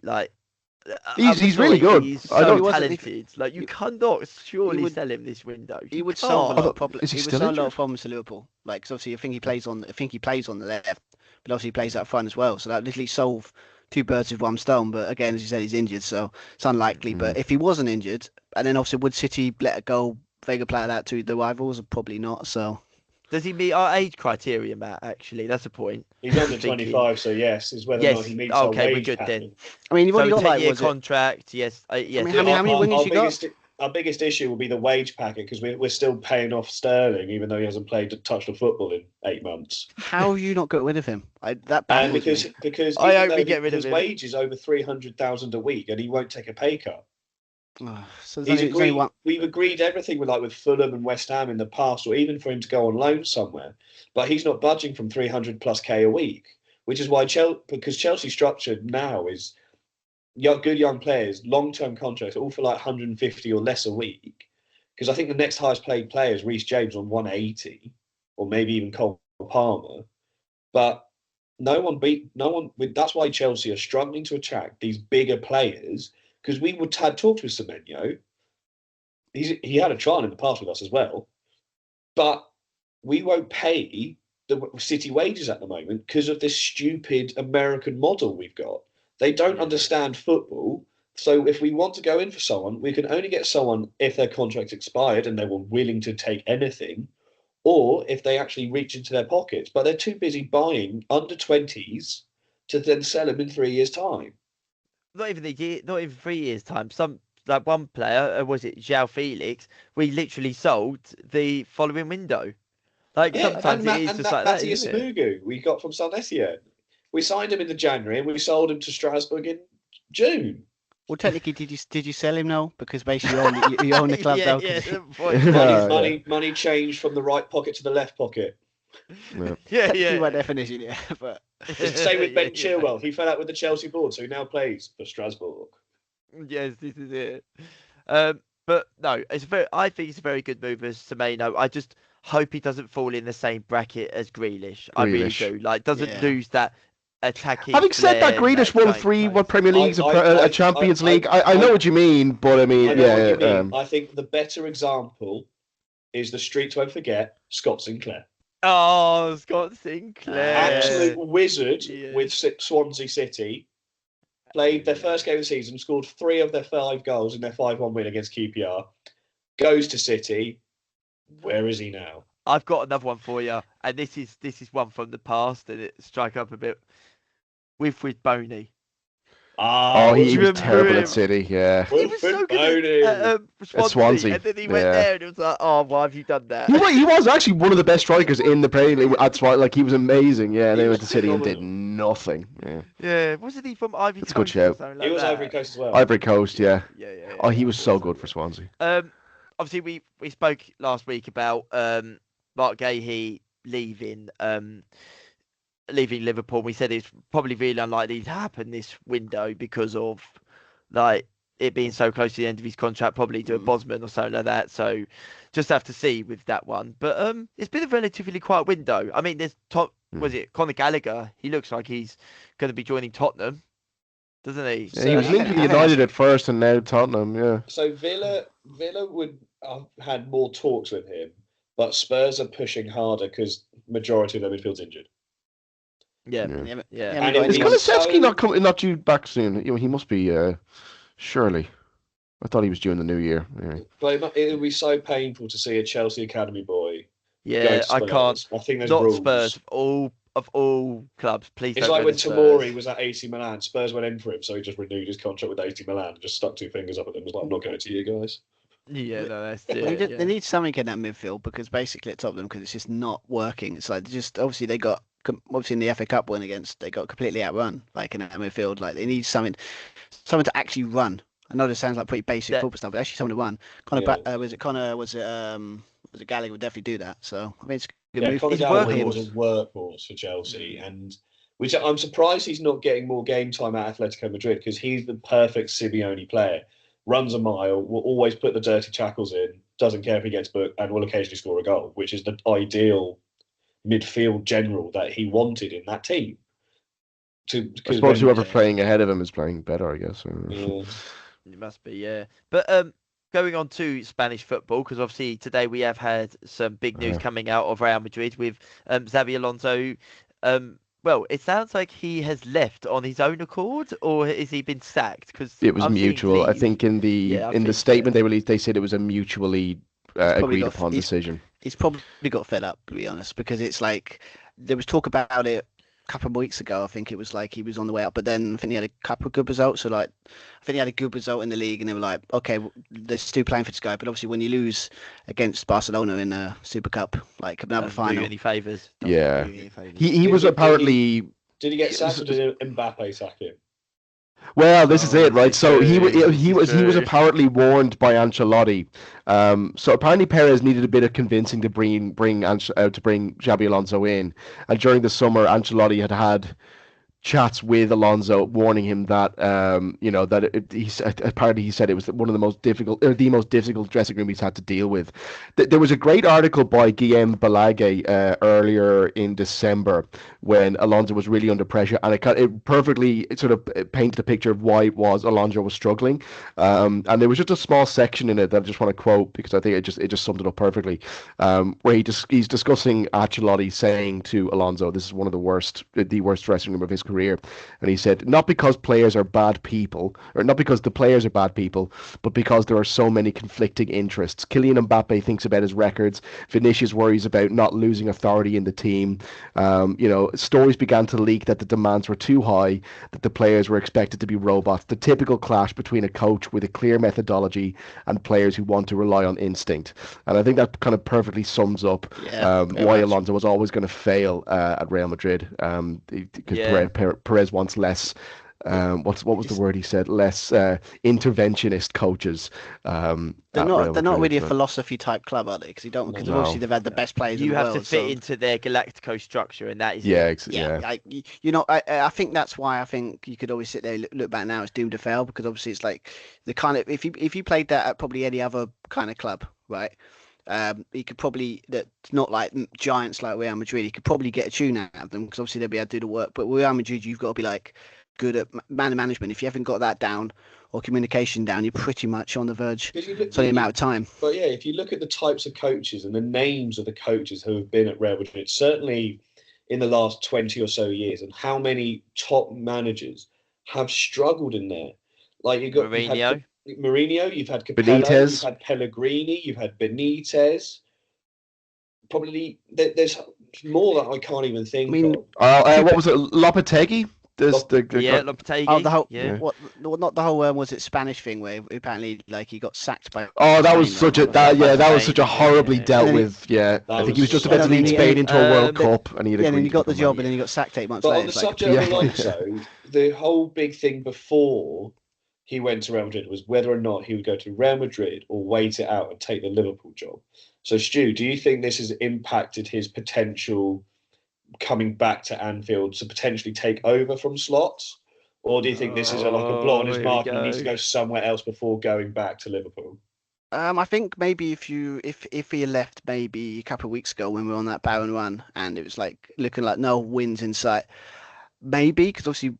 He's really good. He's so talented. You cannot surely sell him this window. He would solve a lot of problems. Is he would still solve a injured? lot of problems to Liverpool. Because obviously, I think he plays on the left, but obviously he plays up front as well. So that literally solve 2 birds with 1 stone. But again, as you said, he's injured, so it's unlikely. But if he wasn't injured, and then obviously would City let it go, very good player that to the rivals? Probably not. So does he meet our age criteria, Matt? Actually, that's a point. He's under 25, so yes, is whether or not he meets our wage we're good pattern. then. I mean, you've already got 10-year contract. Yes, yes. I mean, how many wingers you got? Our biggest issue will be the wage packet, because we're still paying off Sterling, even though he hasn't touched a football in 8 months. How have you not got rid of him? Because I hope we get rid of his him. wage is over 300,000 a week, and he won't take a pay cut. So we've agreed everything with Fulham and West Ham in the past, or even for him to go on loan somewhere, but he's not budging from 300 plus K a week, which is why Chelsea's structure now is good young players, long-term contracts, all for 150 or less a week. Because I think the next highest paid player is Reece James on 180, or maybe even Cole Palmer. But no one. That's why Chelsea are struggling to attract these bigger players. Because we had talked with Semenyo. He had a trial in the past with us as well. but we won't pay the City wages at the moment because of this stupid American model we've got. They don't understand football. So if we want to go in for someone, we can only get someone if their contract's expired and they were willing to take anything, or if they actually reach into their pockets. But they're too busy buying under 20s to then sell them in 3 years' time. Not even 3 years' time. Like one player, was it João Felix? We literally sold the following window. Like sometimes it is just like that. Matty Ismugu we got from San Etienne. We signed him in the January and we sold him to Strasbourg in June. Well, technically, did you sell him now? Because basically you own the club now. Money changed from the right pocket to the left pocket. Yeah. By definition, yeah. But it's the same with Ben Chilwell. He fell out with the Chelsea board, so he now plays for Strasbourg. Yes, this is it. But no, I think it's a very good move as Semenyo. I just hope he doesn't fall in the same bracket as Grealish. I really do. Like, doesn't lose that attacking. Having said that, Grealish won 3 Premier Leagues, a Champions League. I know what you mean, but I mean, I think the better example is the streets won't forget Scott Sinclair. Oh, Scott Sinclair. Absolute wizard with Swansea City. Played their first game of the season, scored 3 of their 5 goals in their 5-1 win against QPR. Goes to City. Where is he now? I've got another one for you, and this is one from the past, and it struck up a bit with Boney. He was terrible at City. Yeah, he was so good at Swansea, and then he went there, and it was like, oh, why have you done that? He was actually one of the best strikers in the Premier League. That's why, like, he was amazing. Yeah, and then he went to City and did nothing. Yeah, wasn't he from Ivory Coast? That's a good shout. He was Ivory Coast as well. Ivory Coast, yeah. Oh, he was so good for Swansea. Obviously, we spoke last week about Mark Gahey leaving Liverpool. We said it's probably really unlikely to happen this window because of like it being so close to the end of his contract, probably to a Bosman or something like that. So just have to see with that one. But it's been a relatively quiet window. I mean, there's was it Conor Gallagher? He looks like he's going to be joining Tottenham, doesn't he? Yeah, he was linked to United at first, and now Tottenham. Yeah. So Villa would have had more talks with him, but Spurs are pushing harder because majority of their midfield's injured. Yeah. And is Kulusevski not due back soon? He must be. Surely, I thought he was due in the new year. Anyway. But it would be so painful to see a Chelsea academy boy. Yeah, I can't. I think there's not rules. Spurs of all clubs. Please. It's like when Tomori was at AC Milan. Spurs went in for him, so he just renewed his contract with AC Milan and just stuck 2 fingers up at them. Was like, I'm not going to you guys. Yeah, no, that's it. They need something in that midfield because basically at Tottenham because it's just not working. It's like obviously they got in the FA Cup win they got completely outrun like in that midfield. Like they need something to actually run. I know this sounds like pretty basic football stuff, but actually someone to run. Was it Gallagher would definitely do that. So I mean it's a good move. Conor Gallagher was a workhorse for Chelsea, and which I'm surprised he's not getting more game time at Atletico Madrid because he's the perfect Simeone player. Runs a mile, will always put the dirty tackles in, doesn't care if he gets booked, and will occasionally score a goal, which is the ideal midfield general that he wanted in that team. I suppose whoever's playing ahead of him is playing better, I guess. Yeah. It must be, yeah. But going on to Spanish football, because obviously today we have had some big news coming out of Real Madrid with Xabi Alonso. Well, it sounds like he has left on his own accord, or has he been sacked? Because it was mutual. I think in the statement they released, they said it was a mutually agreed upon decision. He's probably got fed up, to be honest, because it's like there was talk about it a couple of weeks ago. I think it was like he was on the way up, but then I think he had a couple of good results. So like, I think he had a good result in the league, and they were like, okay, they're still playing for this guy. But obviously, when you lose against Barcelona in the Super Cup, like another final, any favours? Yeah, he was apparently. Did he get sacked or did Mbappe sack him? Well, this is it, right? So he was apparently warned by Ancelotti. So apparently Perez needed a bit of convincing to bring Xabi Alonso in, and during the summer Ancelotti had chats with Alonso, warning him that apparently he said it was one of the most difficult, or the most difficult dressing room he's had to deal with. There was a great article by Guillem Balage earlier in December when Alonso was really under pressure, and it perfectly sort of painted a picture of why it was Alonso was struggling. And there was just a small section in it that I just want to quote because I think it just summed it up perfectly. Where he's discussing Ancelotti saying to Alonso, "This is one of the worst dressing room of his career," and he said, "Not because players are bad people, or not because the players are bad people, but because there are so many conflicting interests. Kylian Mbappe thinks about his records. Vinicius worries about not losing authority in the team. Stories began to leak that the demands were too high, that the players were expected to be robots. The typical clash between a coach with a clear methodology and players who want to rely on instinct." And I think that kind of perfectly sums up why Alonso was always going to fail at Real Madrid, because Perez wants less. What was the word he said? Less interventionist coaches. They're not really a philosophy type club, are they? Because obviously they've had the best players. You in the have world, to fit into their Galactico structure, and that is I think that's why I think you could always sit there and look back now it's doomed to fail, because obviously it's like the kind of if you played that at probably any other kind of club, right? He could probably, that's not like giants like Real Madrid, he could probably get a tune out of them because obviously they'll be able to do the work. But with Real Madrid, you've got to be like good at man management. If you haven't got that down or communication down, you're pretty much on the verge for the amount of time. But yeah, if you look at the types of coaches and the names of the coaches who have been at Real Madrid, certainly in the last 20 or so years, and how many top managers have struggled in there. Like you've got Mourinho, you've had Capello, Benitez. You've had Pellegrini, you've had Benitez. Probably there's more that I can't even think of. What was it? Lopetegui? Lopetegui. Oh, the whole not the whole was it Spanish thing where apparently like he got sacked by. Oh, that was such a horribly dealt with. Yeah, I think he was just about to lead Spain into a World Cup, and then he got the job, and then he got sacked 8 months later. But on the subject of Alonso, the whole big thing before he went to Real Madrid was whether or not he would go to Real Madrid or wait it out and take the Liverpool job. So, Stu, do you think this has impacted his potential coming back to Anfield to potentially take over from Slots? Or do you think this is like a blow on his mark and he needs to go somewhere else before going back to Liverpool? I think maybe if he left maybe a couple of weeks ago when we were on that barren run and it was like looking like no wins in sight, maybe because obviously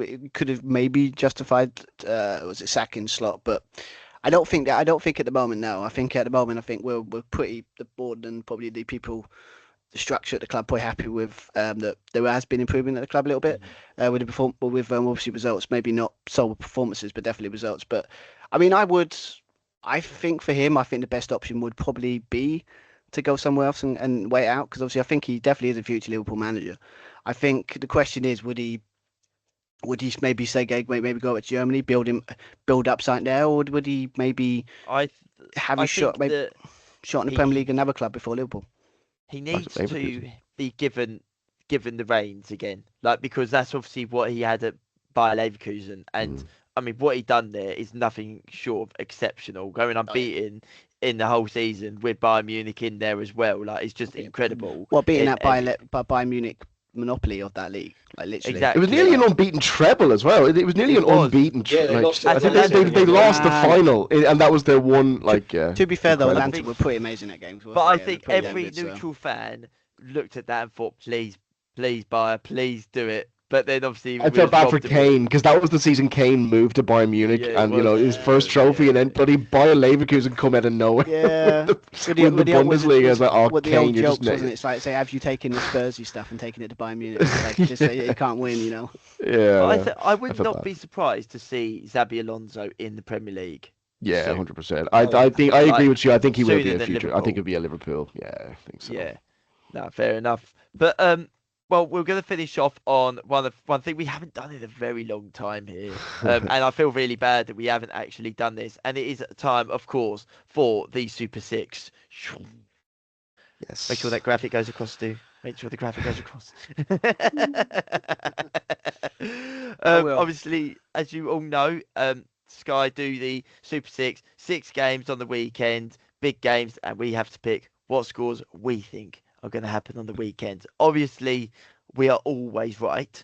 it could have maybe justified sacking Slot, but I don't think at the moment. No, I think at the moment we're pretty the board and probably the people. The structure at the club quite happy with that there has been improvement at the club a little bit with obviously results, maybe not sole performances but definitely results. But I mean I think for him the best option would probably be to go somewhere else and wait out, because obviously I think he definitely is a future Liverpool manager. I think the question is would he maybe say maybe go to Germany, build up something there, or would he maybe have a shot in the Premier League another club before Liverpool? He needs to be given the reins again, like, because that's obviously what he had at Bayer Leverkusen, and I mean what he done there is nothing short of exceptional. Going unbeaten in the whole season with Bayern Munich in there as well, like it's just incredible. Well, beating that Bayern Munich monopoly of that league, like literally. Exactly. It was nearly an unbeaten treble as well. It was nearly an unbeaten. Yeah, they lost. I think they lost the final, and that was their one. To be fair though, Atlanta were pretty amazing at games. But I think every neutral fan looked at that and thought, please, Bayer, please do it. But then obviously I felt bad for Kane, because that was the season Kane moved to Bayern Munich, and his first trophy, and then bloody Bayer Leverkusen come out of nowhere. Yeah, with the Bundesliga. It's like, oh, Kane, you're jokes, wasn't it? It's like, say, have you taken the Spursy stuff and taken it to Bayern Munich? It's like, just say you can't win, you know. Yeah. But I would not be surprised to see Xabi Alonso in the Premier League. Yeah, 100%. I agree with you. I think he will be a future. I think he'll be a Liverpool. Yeah, I think so. Yeah, no, fair enough. But well, we're going to finish off on one thing we haven't done in a very long time here. And I feel really bad that we haven't actually done this. And it is time, of course, for the Super Six. Yes. Make sure that graphic goes across, Stu. Make sure the graphic goes across. Obviously, as you all know, Sky do the Super Six games on the weekend, big games, and we have to pick what scores we think are going to happen on the weekend. Obviously, we are always right.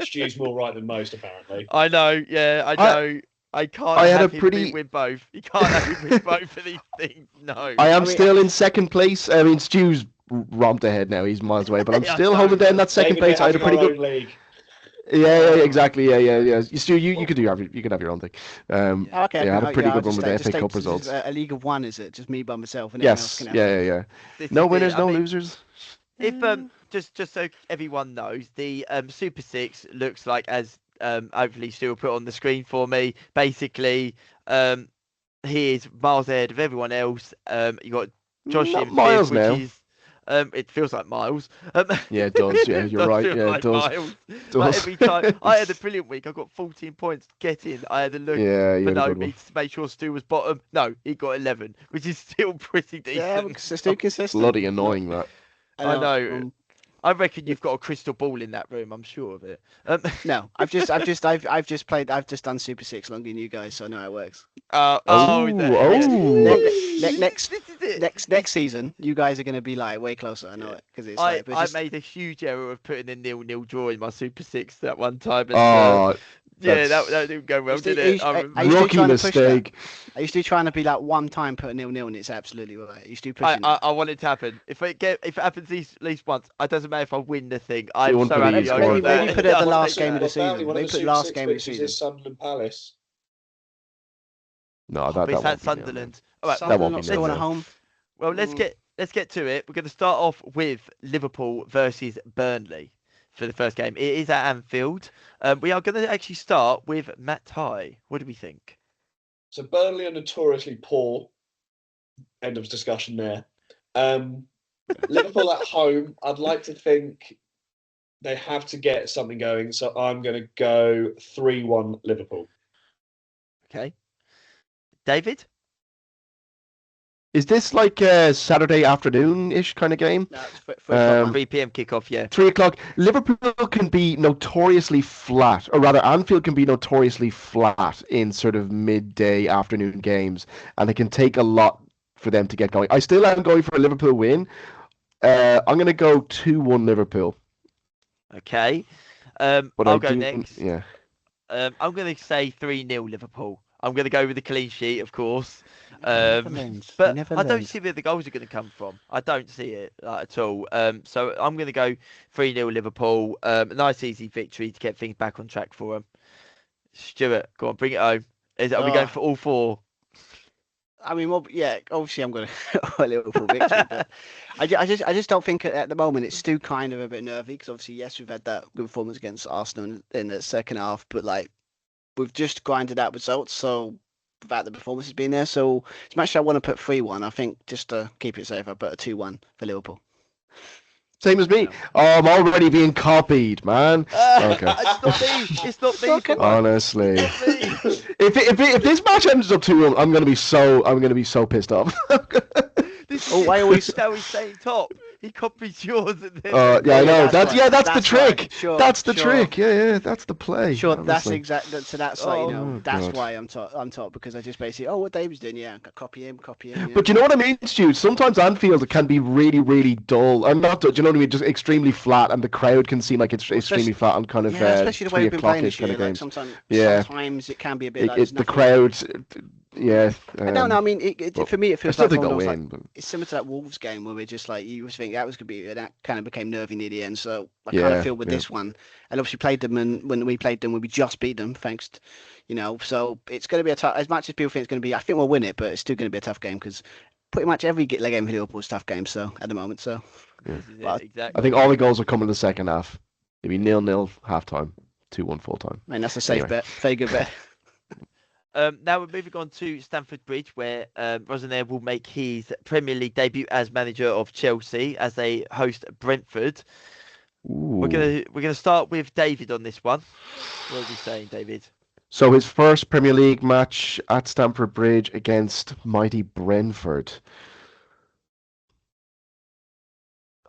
Stu's more right than most, apparently. I know. Yeah, I know. I can't I had have a him pretty- win both. You can't have him win both of these things. No. I am I mean- still in second place. I mean, Stu's romped ahead now. He's miles away, but I'm Yeah, I still know. holding down that second David, place. I we're had a having pretty our good. own league. Yeah, exactly. Yeah. Stu, you could you can have your own thing. Okay, Yeah, I had a pretty I'll good run just with the stay- FA Cup just results. a league of one, is it? Just me by myself, and everyone else Yes. can have Yeah. This No is it. winners, I no mean, losers. If just so everyone knows, the Super Six looks like, as hopefully Stu will put on the screen for me. Basically, he is miles ahead of everyone else. You got Josh Not in fifth, miles which now. is it feels like miles. Yeah, it does. Yeah, It you're does right. feel Yeah, like it does. miles. Does. Like every time I had a brilliant week, I got 14 points. Get in. I had a look. Yeah, you But had a no, good one. me to make sure Stu was bottom. No, he got 11, which is still pretty Yeah, decent. because they're consistent. Bloody annoying that. I know. I reckon you've got a crystal ball in that room. I'm sure of it. No, I've just done Super Six longer than you guys, so I know how it works. This is it. Next season, you guys are going to be like way closer. I know it because it's I like. But it's just, made a huge error of putting a 0-0 draw in my Super Six that one time. And, Oh, yeah, that's that didn't go well, Used did to- it? used- I- remember. I used to rookie trying to push that. mistake. I used to be trying to be like one time put a 0-0, and it's absolutely right. I used to be pushing. I want it to happen. If it happens at least once, it doesn't matter if I win the thing. You I'm wouldn't so believe happy. you I scored. got that. Maybe put it at the Yeah, last game of the Apparently season. one of Maybe the put Super last Six game of the fixtures season. is Sunderland Palace. No, But that it's won't at be nil, Sunderland. All right, That won't Sunderland be not scoring nil. at home. well, let's get to it. We're going to start off with Liverpool versus Burnley for the first game. It is at Anfield. We are going to actually start with Matt Ty. What do we think? So Burnley are notoriously poor. End of discussion there. Liverpool at home, I'd like to think they have to get something going. So I'm going to go 3-1 Liverpool. Okay, David. Is this like a Saturday afternoon-ish kind of game? No, it's 3 p.m. kickoff. Yeah. 3 o'clock. Liverpool can be notoriously flat, or rather, Anfield can be notoriously flat in sort of midday afternoon games, and it can take a lot for them to get going. I still am going for a Liverpool win. I'm going to go 2-1 Liverpool. Okay. But I'll I go do, next. Yeah. I'm going to say 3-0 Liverpool. I'm going to go with the clean sheet, of course. never learns. He But never I don't learns. see where the goals are going to come from. I don't see it at all. So I'm going to go 3-0 Liverpool. A nice, easy victory to get things back on track for them. Stuart, go on, bring it home. Are we going for all four? I mean, well, yeah, obviously I'm going to a Liverpool victory, but I just don't think at the moment it's still kind of a bit nervy because obviously yes we've had that good performance against Arsenal in the second half, but like we've just grinded out results, so without the performances being there, so it's a match I want to put 3-1. I think just to keep it safe, I put a 2-1 for Liverpool. Same as me. Oh, I'm already being copied, man. Okay. It's not me. Come on. Honestly, It's not me. if this match ends up 2-1, I'm gonna be so pissed off. I always Now he's saying top. He copies yours and then. Yeah, I know. that's That's the right. trick. Sure, That's the sure. trick. Yeah, that's the play. Sure, that's honestly. exactly. So that's like Oh, that's God. why I'm top because I just basically what David's doing, yeah, copy him. Yeah. But you know what I mean, Stu? Sometimes Anfield can be really, really dull. And not, do you know what I mean? Just extremely flat, and the crowd can seem like it's extremely flat on kind of yeah, especially the way 3 we've been playing o'clock-ish this year. kind of Like games. Yeah. sometimes it can be a bit like The crowd, yeah. I don't know. I mean, but for me, it I feels still like think one of they'll those, win. like, But it's similar to that Wolves game where we're just like you was thinking that was gonna be that kind of became nervy near the end. So I kind Yeah, of feel with yeah. this one, and obviously played them, and when we played them, we just beat them thanks, so it's going to be a tough. As much as people think it's going to be, I think we'll win it, but it's still going to be a tough game because pretty much every game for Liverpool is a tough game. So at the moment, This is it, Well, exactly. I think all the goals will come in the second half. Maybe 0-0 half time, 2-1 full time. I mean that's a safe Anyway. bet, very good bet. Now we're moving on to Stamford Bridge, where Rosenier will make his Premier League debut as manager of Chelsea as they host Brentford. We're gonna start with David on this one. What are we saying, David? So his first Premier League match at Stamford Bridge against mighty Brentford.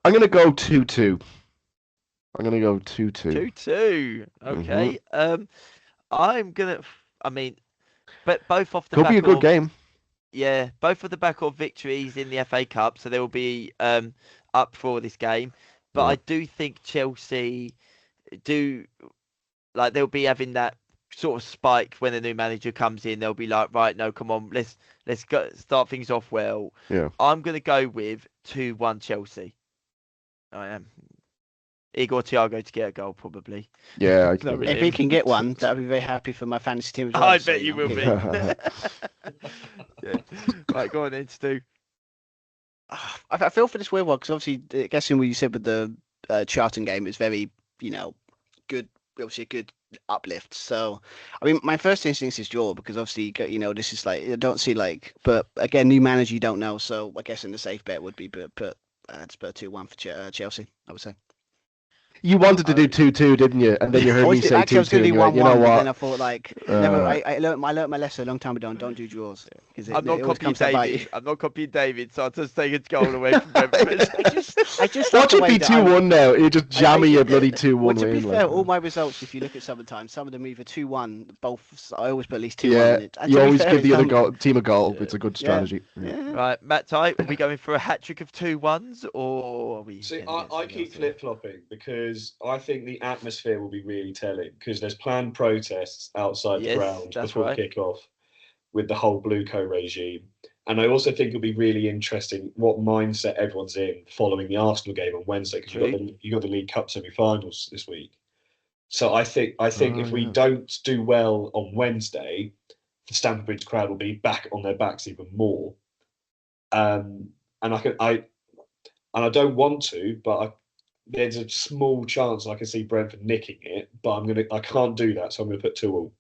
I'm going to go 2-2. I'm going to go 2-2. 2-2. Okay. I'm gonna. I mean, but both off the Could back be a good of, game. Yeah, both of the back of victories in the FA Cup, so they will be up for this game. But Yeah. I do think Chelsea do they'll be having that sort of spike when a new manager comes in. They'll be like, right, no, come on, let's go start things off well. Yeah. I'm gonna go with 2-1 Chelsea. I am. Igor Thiago to get a goal, probably. Yeah. I No, can If he can get one, that'll be very happy for my fantasy team as well. I so, bet you will be. Yeah. Yeah. Right, go on then, Stu. I feel for this weird one because obviously, guessing what you said with the Charlton game is very, good. Obviously, a good uplift. So, I mean, my first instinct is draw because obviously, this is like I don't see but again, new manager you don't know. So, I guess in the safe bet would be put Spurs 2-1 for Chelsea. I would say. You wanted to do 2-2, didn't you? And then you heard me say 2-2. Actually, I was going to do and you 1-1, know but what? then I thought I learned my lesson a long time ago. Don't do draws because I'm not it always copying comes to bite you. David. I'm not copying David, so I'll just take a goal away from Brentford. I just Watch love it the way be that 2-1 now. You just jamming your bloody 2-1 Well, to be win. fair, like. all my results, if you look at some of them either 2-1, both. I always put at least 2-1 Yeah, in it. And you to be always fair, give the it's other team a goal. It's a good Yeah. strategy. Yeah. Right, Matt Ty, are we going for a hat trick of 2-1s or are we? See, heading I against something keep else here? flip-flopping because I think the atmosphere will be really telling because there's planned protests outside the Yes, ground that's before right. kick-off with the whole Blueco regime. And I also think it'll be really interesting what mindset everyone's in following the Arsenal game on Wednesday because you got the League Cup semi-finals this week. So I think if we don't do well on Wednesday, the Stamford Bridge crowd will be back on their backs even more. And I don't want to, but there's a small chance I can see Brentford nicking it, but I can't do that, so I'm gonna put 2-2.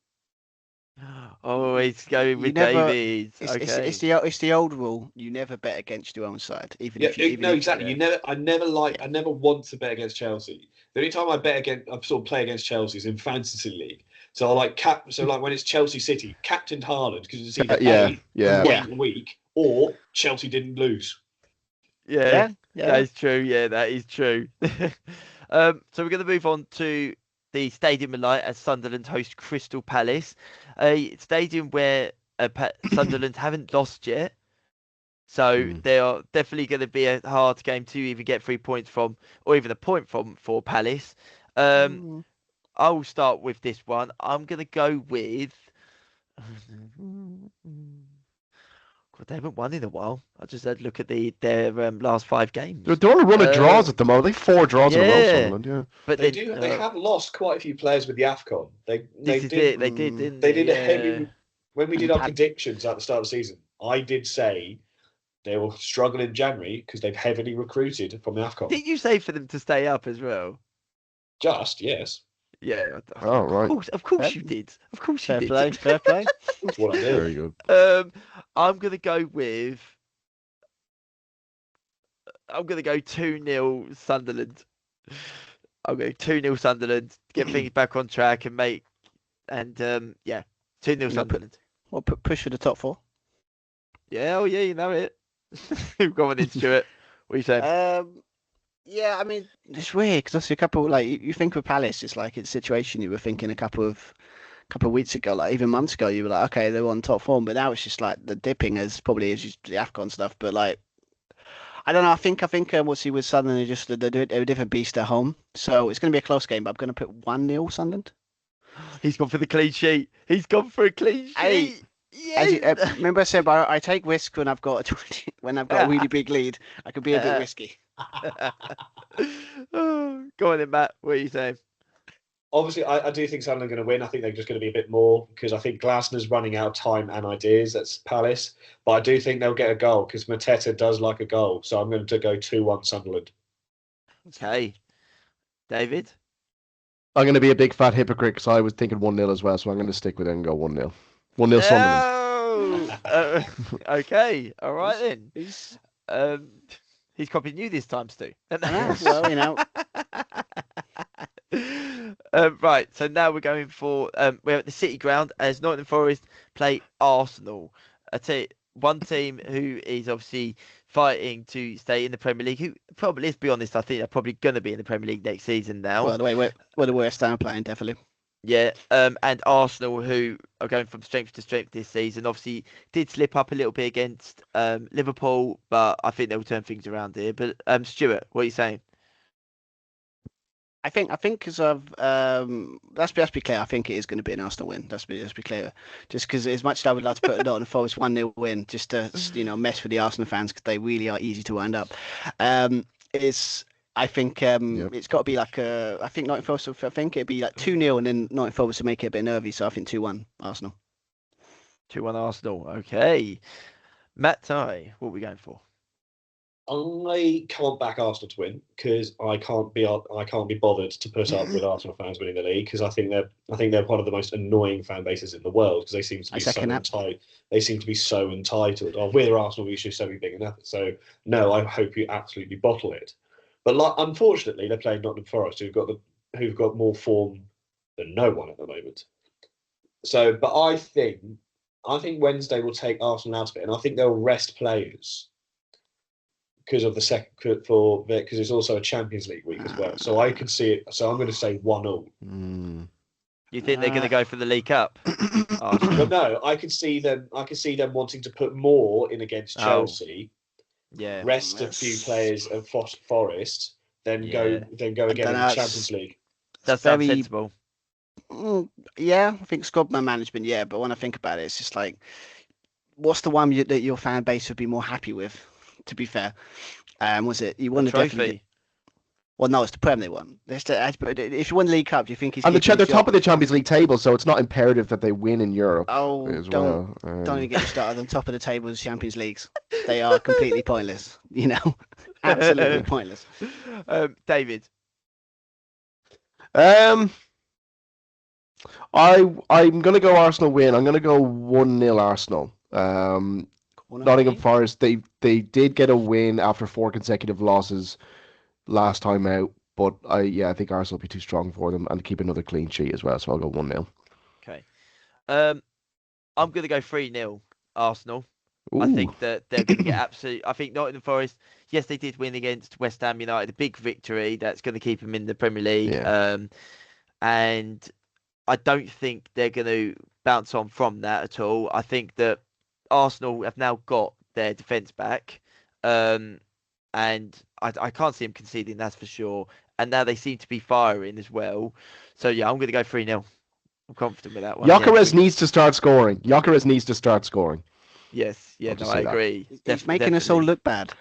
Oh, he's going with never- David. Okay. It's the old rule. You never bet against your own side, even if you. Exactly. yeah. I never want to bet against Chelsea. The only time I sort of play against Chelsea is in fantasy league. So when it's Chelsea City, captained Haaland because it's either A, week, or Chelsea didn't lose. Yeah, that is true. Yeah, that is true. So we're going to move on to the Stadium of Light as Sunderland host Crystal Palace, a stadium where Sunderland haven't lost yet. So they are definitely going to be a hard game to even get 3 points from, or even a point from for Palace. I'll start with this one. I'm going to go with. God, they haven't won in a while. I just had a look at their last 5 games. They're on a run of draws at the moment. They 4 draws in a row, Sunderland. Yeah, but they do. They have lost quite a few players with the AFCON. They did a heavy. When we did our predictions at the start of the season, I did say they will struggle in January because they've heavily recruited from the AFCON. Did you say for them to stay up as well? Yes. Yeah. Oh, right. Of course you did. Of course you did. Fair play. That's what I did. Very good. I'm gonna go 2-0 Sunderland. I'll go 2-0 Sunderland. Get things back on track and 2-0 Sunderland. Well, push for the top 4. Yeah, oh yeah, you know it. Go on in, Stuart. What are you saying? Yeah, I mean, it's weird because obviously a couple you think of Palace, it's like it's a situation you were thinking a couple of weeks ago, like even months ago, you were like, okay, they're on top form, but now it's just like the dipping as probably is just the AFCON stuff. But like, I don't know. I think we'll see with Sunderland. They're a different beast at home, so it's going to be a close game. But I'm going to put 1-0 Sunderland. He's gone for the clean sheet. He's gone for a clean sheet. Remember I said I take risk when I've got a really big lead. I could be a bit risky. Go on then, Matt. What are you saying? Obviously, I do think Sunderland are going to win. I think they're just going to be a bit more because I think Glasner's running out of time and ideas. That's Palace. But I do think they'll get a goal because Mateta does like a goal. So I'm going to go 2-1 Sunderland. Okay. David? I'm going to be a big fat hypocrite because I was thinking 1-0 as well. So I'm going to stick with it and go 1-0. 1-0 Sunderland. Okay. All right then. He's copying you this time, Stu. Well, you know. Right, so now we're going for we're at the City Ground as Nottingham Forest play Arsenal. One team who is obviously fighting to stay in the Premier League. Who probably, let's be honest, I think they're probably going to be in the Premier League next season now. Well, the way the West Ham playing, definitely. Yeah, and Arsenal, who are going from strength to strength this season, obviously did slip up a little bit against Liverpool, but I think they'll turn things around here. But Stuart, what are you saying? I think because of let's be clear. I think it is going to be an Arsenal win. Let's be clear. Just because as much as I would love to put a Nottingham Forest 1-0 win, just to mess with the Arsenal fans because they really are easy to wind up. It's I think it's got to be like I think Nottingham Forest. I think it'd be like 2-0 and then Nottingham Forest to make it a bit nervy. So I think 2-1 Arsenal. 2-1 Arsenal. Okay. Matt Ty, what are we going for? I can't back Arsenal to win because I can't be bothered to put up with Arsenal fans winning the league because I think they're one of the most annoying fan bases in the world because they seem to be so entitled. They seem to be so entitled. Oh, we're Arsenal, we should so be big enough. So no, I hope you absolutely bottle it. But unfortunately, they're playing Nottingham Forest, who've got more form than no one at the moment. So, but I think Wednesday will take Arsenal out of it, and I think they'll rest players. Because of because it's also a Champions League week as well, so I can see it. So I'm going to say 1-0. You think they're going to go for the League Cup? But no, I can see them wanting to put more in against Chelsea. Yeah, rest a few players of Forest, then go again in the Champions League. That sounds sensible. Yeah, I think squad management. Yeah, but when I think about it, it's just like, what's the one that your fan base would be more happy with? To be fair, was it you won the trophy? Well, no, it's the Prem they won. If you won the League Cup, do you think he's? And they're top of the Champions League table, so it's not imperative that they win in Europe. Oh, don't even get me started on top of the tables Champions Leagues. They are completely pointless. Absolutely pointless. David. I'm gonna go Arsenal win. I'm gonna go 1-0 Arsenal. Nottingham Forest, they did get a win after 4 consecutive losses last time out, but I think Arsenal will be too strong for them and keep another clean sheet as well, so I'll go 1-0. Okay. I'm going to go 3-0 Arsenal. Ooh. I think that they're going to get absolutely... I think Nottingham Forest, yes, they did win against West Ham United, a big victory that's going to keep them in the Premier League. Yeah. And I don't think they're going to bounce on from that at all. I think that Arsenal have now got their defence back, and I can't see them conceding, that's for sure. And now they seem to be firing as well. So yeah, I'm going to go 3-0. I'm confident with that one. Gyökeres needs to start scoring. Yes, I agree. He's making us all look bad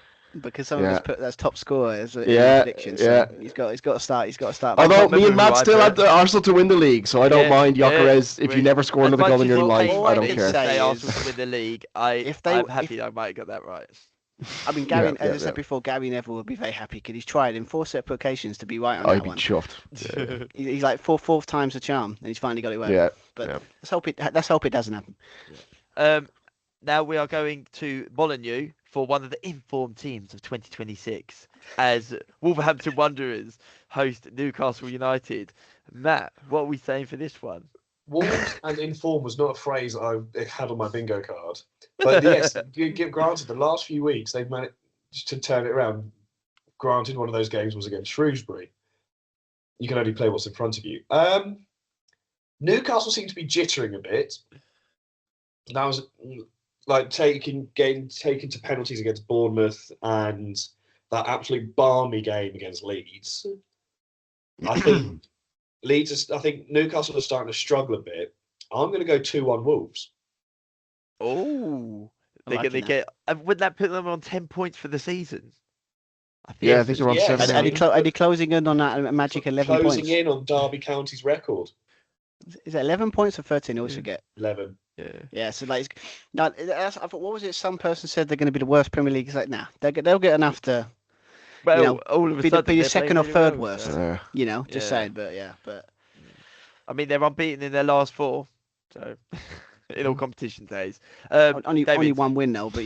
because someone has put that's top scorer as a prediction. So he's got to start. Although me and Matt still had the Arsenal to win the league, so I don't mind Gyökeres. If you never score another goal in your life, I don't care. Say Arsenal to win the league. I'm happy I might have got that right. I mean, Gary, as I said before, Gary Neville would be very happy because he's tried in 4 separate occasions to be right on that one. I'd be chuffed. Yeah. He's like fourth time's a charm, and he's finally got it right. Yeah. But let's hope it doesn't happen. Yeah. Now we are going to Molineux for one of the informed teams of 2026 as Wolverhampton Wanderers host Newcastle United. Matt, what are we saying for this one? Wolves and informed was not a phrase I had on my bingo card. But yes, granted, the last few weeks they've managed to turn it around. Granted, one of those games was against Shrewsbury. You can only play what's in front of you. Newcastle seemed to be jittering a bit. That was like taken to penalties against Bournemouth and that absolutely balmy game against Leeds. I think Newcastle are starting to struggle a bit. I'm going to go 2-1 Wolves. Oh, they're going to get. Would that put them on 10 points for the season? I think they're on 7. Are they closing in on that magic 11 points? Closing in on Derby County's record. Is it 11 points or 13? I always forget. 11. Yeah. So like, no. I thought, what was it? Some person said they're going to be the worst Premier League. It's like, nah, they'll get enough to. Well, all of a sudden, be the second or third worst. So. Just saying. But I mean, they're unbeaten in their last 4, so in all competition days. Only one win though, but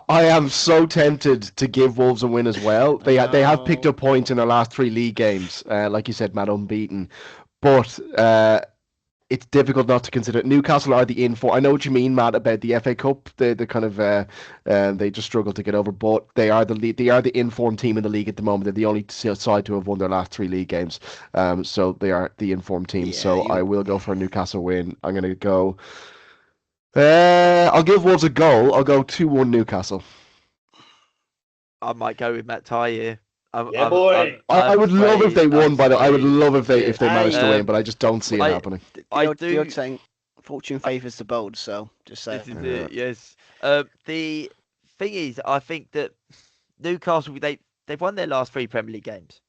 I am so tempted to give Wolves a win as well. They have picked up points in their last 3 league games, like you said, Matt, unbeaten. But it's difficult not to consider. Newcastle are the inform. I know what you mean, Matt, about the FA Cup. They kind of they just struggle to get over, but they are the informed team in the league at the moment. They're the only side to have won their last 3 league games. So they are the informed team. I will go for a Newcastle win. I'm going to go. I'll give Wolves a goal. I'll go 2-1 Newcastle. I might go with Matt Ty here. Yeah, boy. I would love if they won. By the, I would afraid. love if they managed to Um, win, but I just don't see it happening. The old saying, fortune favours the bold. So just say. This is it. Yes. The thing is, I think that Newcastle they've won their last 3 Premier League games.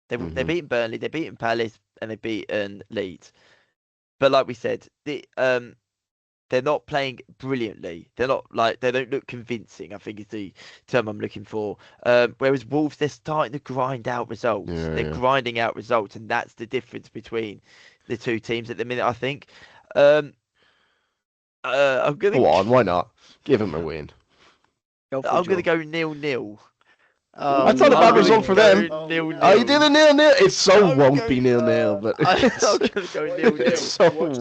They've beaten Burnley, they've beaten Palace, and they've beaten Leeds. But like we said, they're not playing brilliantly. They're not they don't look convincing, I think is the term I'm looking for. Whereas Wolves, they're starting to grind out results. They're grinding out results, and that's the difference between the two teams at the minute, I think. I'm gonna Go on, why not? Give him a win. I'm gonna go 0-0. I thought a bad result for them. 0-0. Oh, you did a 0-0. It so won't be 0-0, but I'm gonna go 0-0. it so won't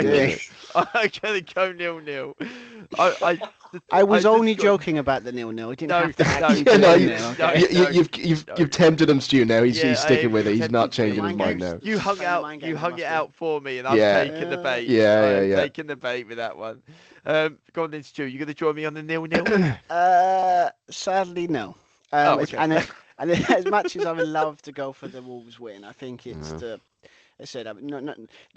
be. I'm gonna go 0-0. I was I only just got- joking about the 0-0. It didn't No, have to no, actually Yeah, be no, 0-0, no, okay? You've tempted him, Stu. Now he's Yeah, sticking I- with it. He's not changing his Mind mind games. now. You hung Playing out. mind You games, hung must it be. out for me, and I've Yeah. taken the bait. Yeah, yeah. Taking the bait with that one. Go on then, Stu. You gonna join me on the 0-0? Sadly, no. Okay. And as much as I would love to go for the Wolves win, I think it's I said,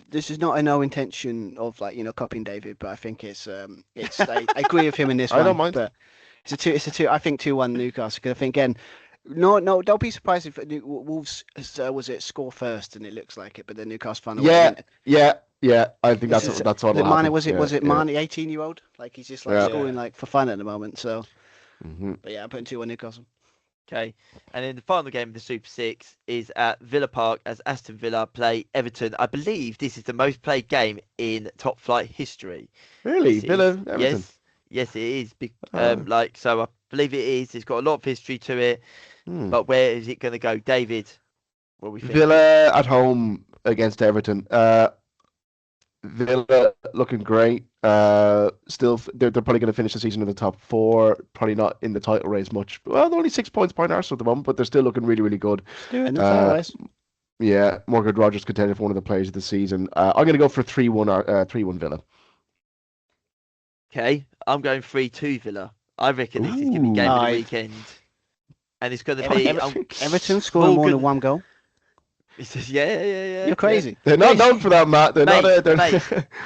this is not a no intention of copying David, but I think I agree with him in this one. I don't mind. But it's a two. I think 2-1 Newcastle. Because I think again, no, don't be surprised if Wolves score first and it looks like it, but then Newcastle find a way. Yeah. I think that's what will happen. Was it Mane, 18-year-old? Like he's just scoring for fun at the moment. So, but yeah, I'm putting 2-1 Newcastle. Okay, and then the final game of the Super Six is at Villa Park as Aston Villa play Everton. I believe this is the most played game in top flight history. Really, Yes, it Villa, is. Everton. Yes, it is. Oh. So I believe it is. It's got a lot of history to it. But where is it going to go, David? What we think? Villa at home against Everton. Villa looking great. Still, they're probably going to finish the season in the top 4. Probably not in the title race much. Well, they're only 6 points behind Arsenal at the moment, but they're still looking really, really good. In the title race. Yeah, Morgan Rogers contended for one of the players of the season. I'm going to go for 3-1 Villa. Okay, I'm going 3-2 Villa. I reckon this is going to be game of the weekend. And it's going to be... Everton scoring more than one goal. He says, yeah. You're crazy. They're not known for that, Matt. They're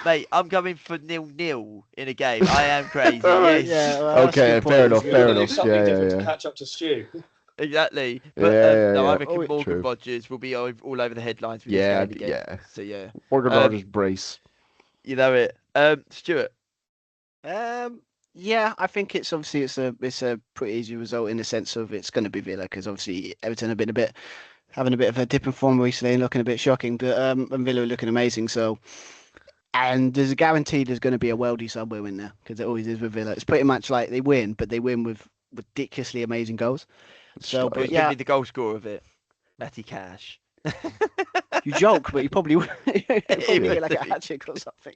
Mate, I'm going for 0-0 in a game. I am crazy. Yes. Yeah, well, okay, fair enough. To catch up to Stu. Exactly. But I reckon Oh, Morgan true. Rogers will be all over the headlines with Yeah, this game again. yeah. So yeah. Morgan Rogers brace. You know it. Stuart. Yeah, I think it's a pretty easy result in the sense of it's going to be Villa because obviously Everton have been having a bit of a dip in form recently and looking a bit shocking, but and Villa are looking amazing. So, and there's a guarantee there's going to be a worldie somewhere in there because it always is with Villa. It's pretty much like they win, but they win with ridiculously amazing goals. So, but Give me the goal score of it. Matty Cash. You joke, but you probably would. Get like a hat trick or something.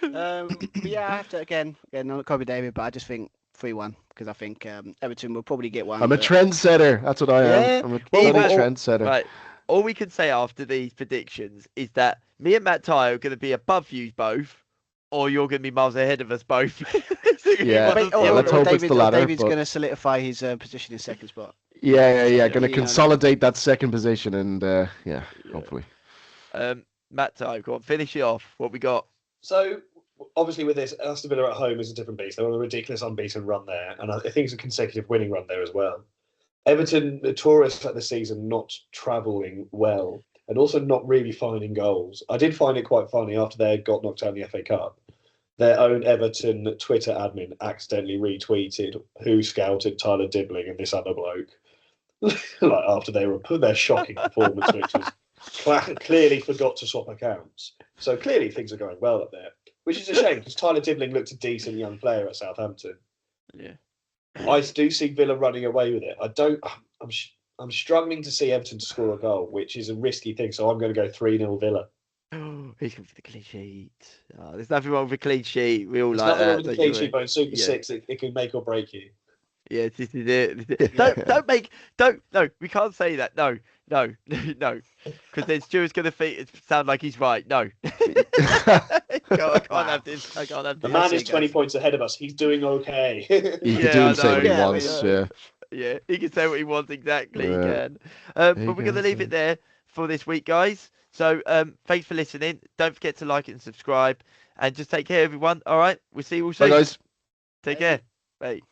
But yeah, I have to again not Kobe David, but I just think 3-1 because I think Everton will probably get one. I'm a trendsetter. That's what I am. I'm a trendsetter. Right. All we can say after these predictions is that me and Matt Ty are going to be above you both, or you're going to be miles ahead of us both. Yeah. Let's hope it's the latter. David's going to solidify his position in second spot. Yeah. Going to consolidate that second position and hopefully. Matt Ty, go on, finish it off. What we got? So, obviously, with this, Aston Villa at home is a different beast. They're on a ridiculous unbeaten run there, and I think it's a consecutive winning run there as well. Everton, notorious at the season, not travelling well, and also not really finding goals. I did find it quite funny after they got knocked out in the FA Cup. Their own Everton Twitter admin accidentally retweeted who scouted Tyler Dibbling and this other bloke. Like after they were put their shocking performance, which was clearly forgot to swap accounts. So clearly things are going well up there, which is a shame because Tyler Dibbling looked a decent young player at Southampton. Yeah, I do see Villa running away with it. I'm struggling to see Everton score a goal, which is a risky thing. So I'm going to go 3-0 Villa. He's going for the clean sheet. Oh, there's nothing wrong with a clean sheet. We all There's like nothing that. wrong with the clean sheet, but in Super 6, it can make or break you. Yeah, this is it. No, we can't say that. No. Because then Stuart's going to sound like he's right. No. I can't have this. The man is 20 points ahead of us. He's doing okay. He can do what he wants. Yeah. Yeah, he can say what he wants exactly. He Yeah. can. There But you we're going to go, leave it there for this week, guys. So thanks for listening. Don't forget to like it and subscribe. And just take care, everyone. All right. We'll see you all Bye, soon. guys. Take care. Bye.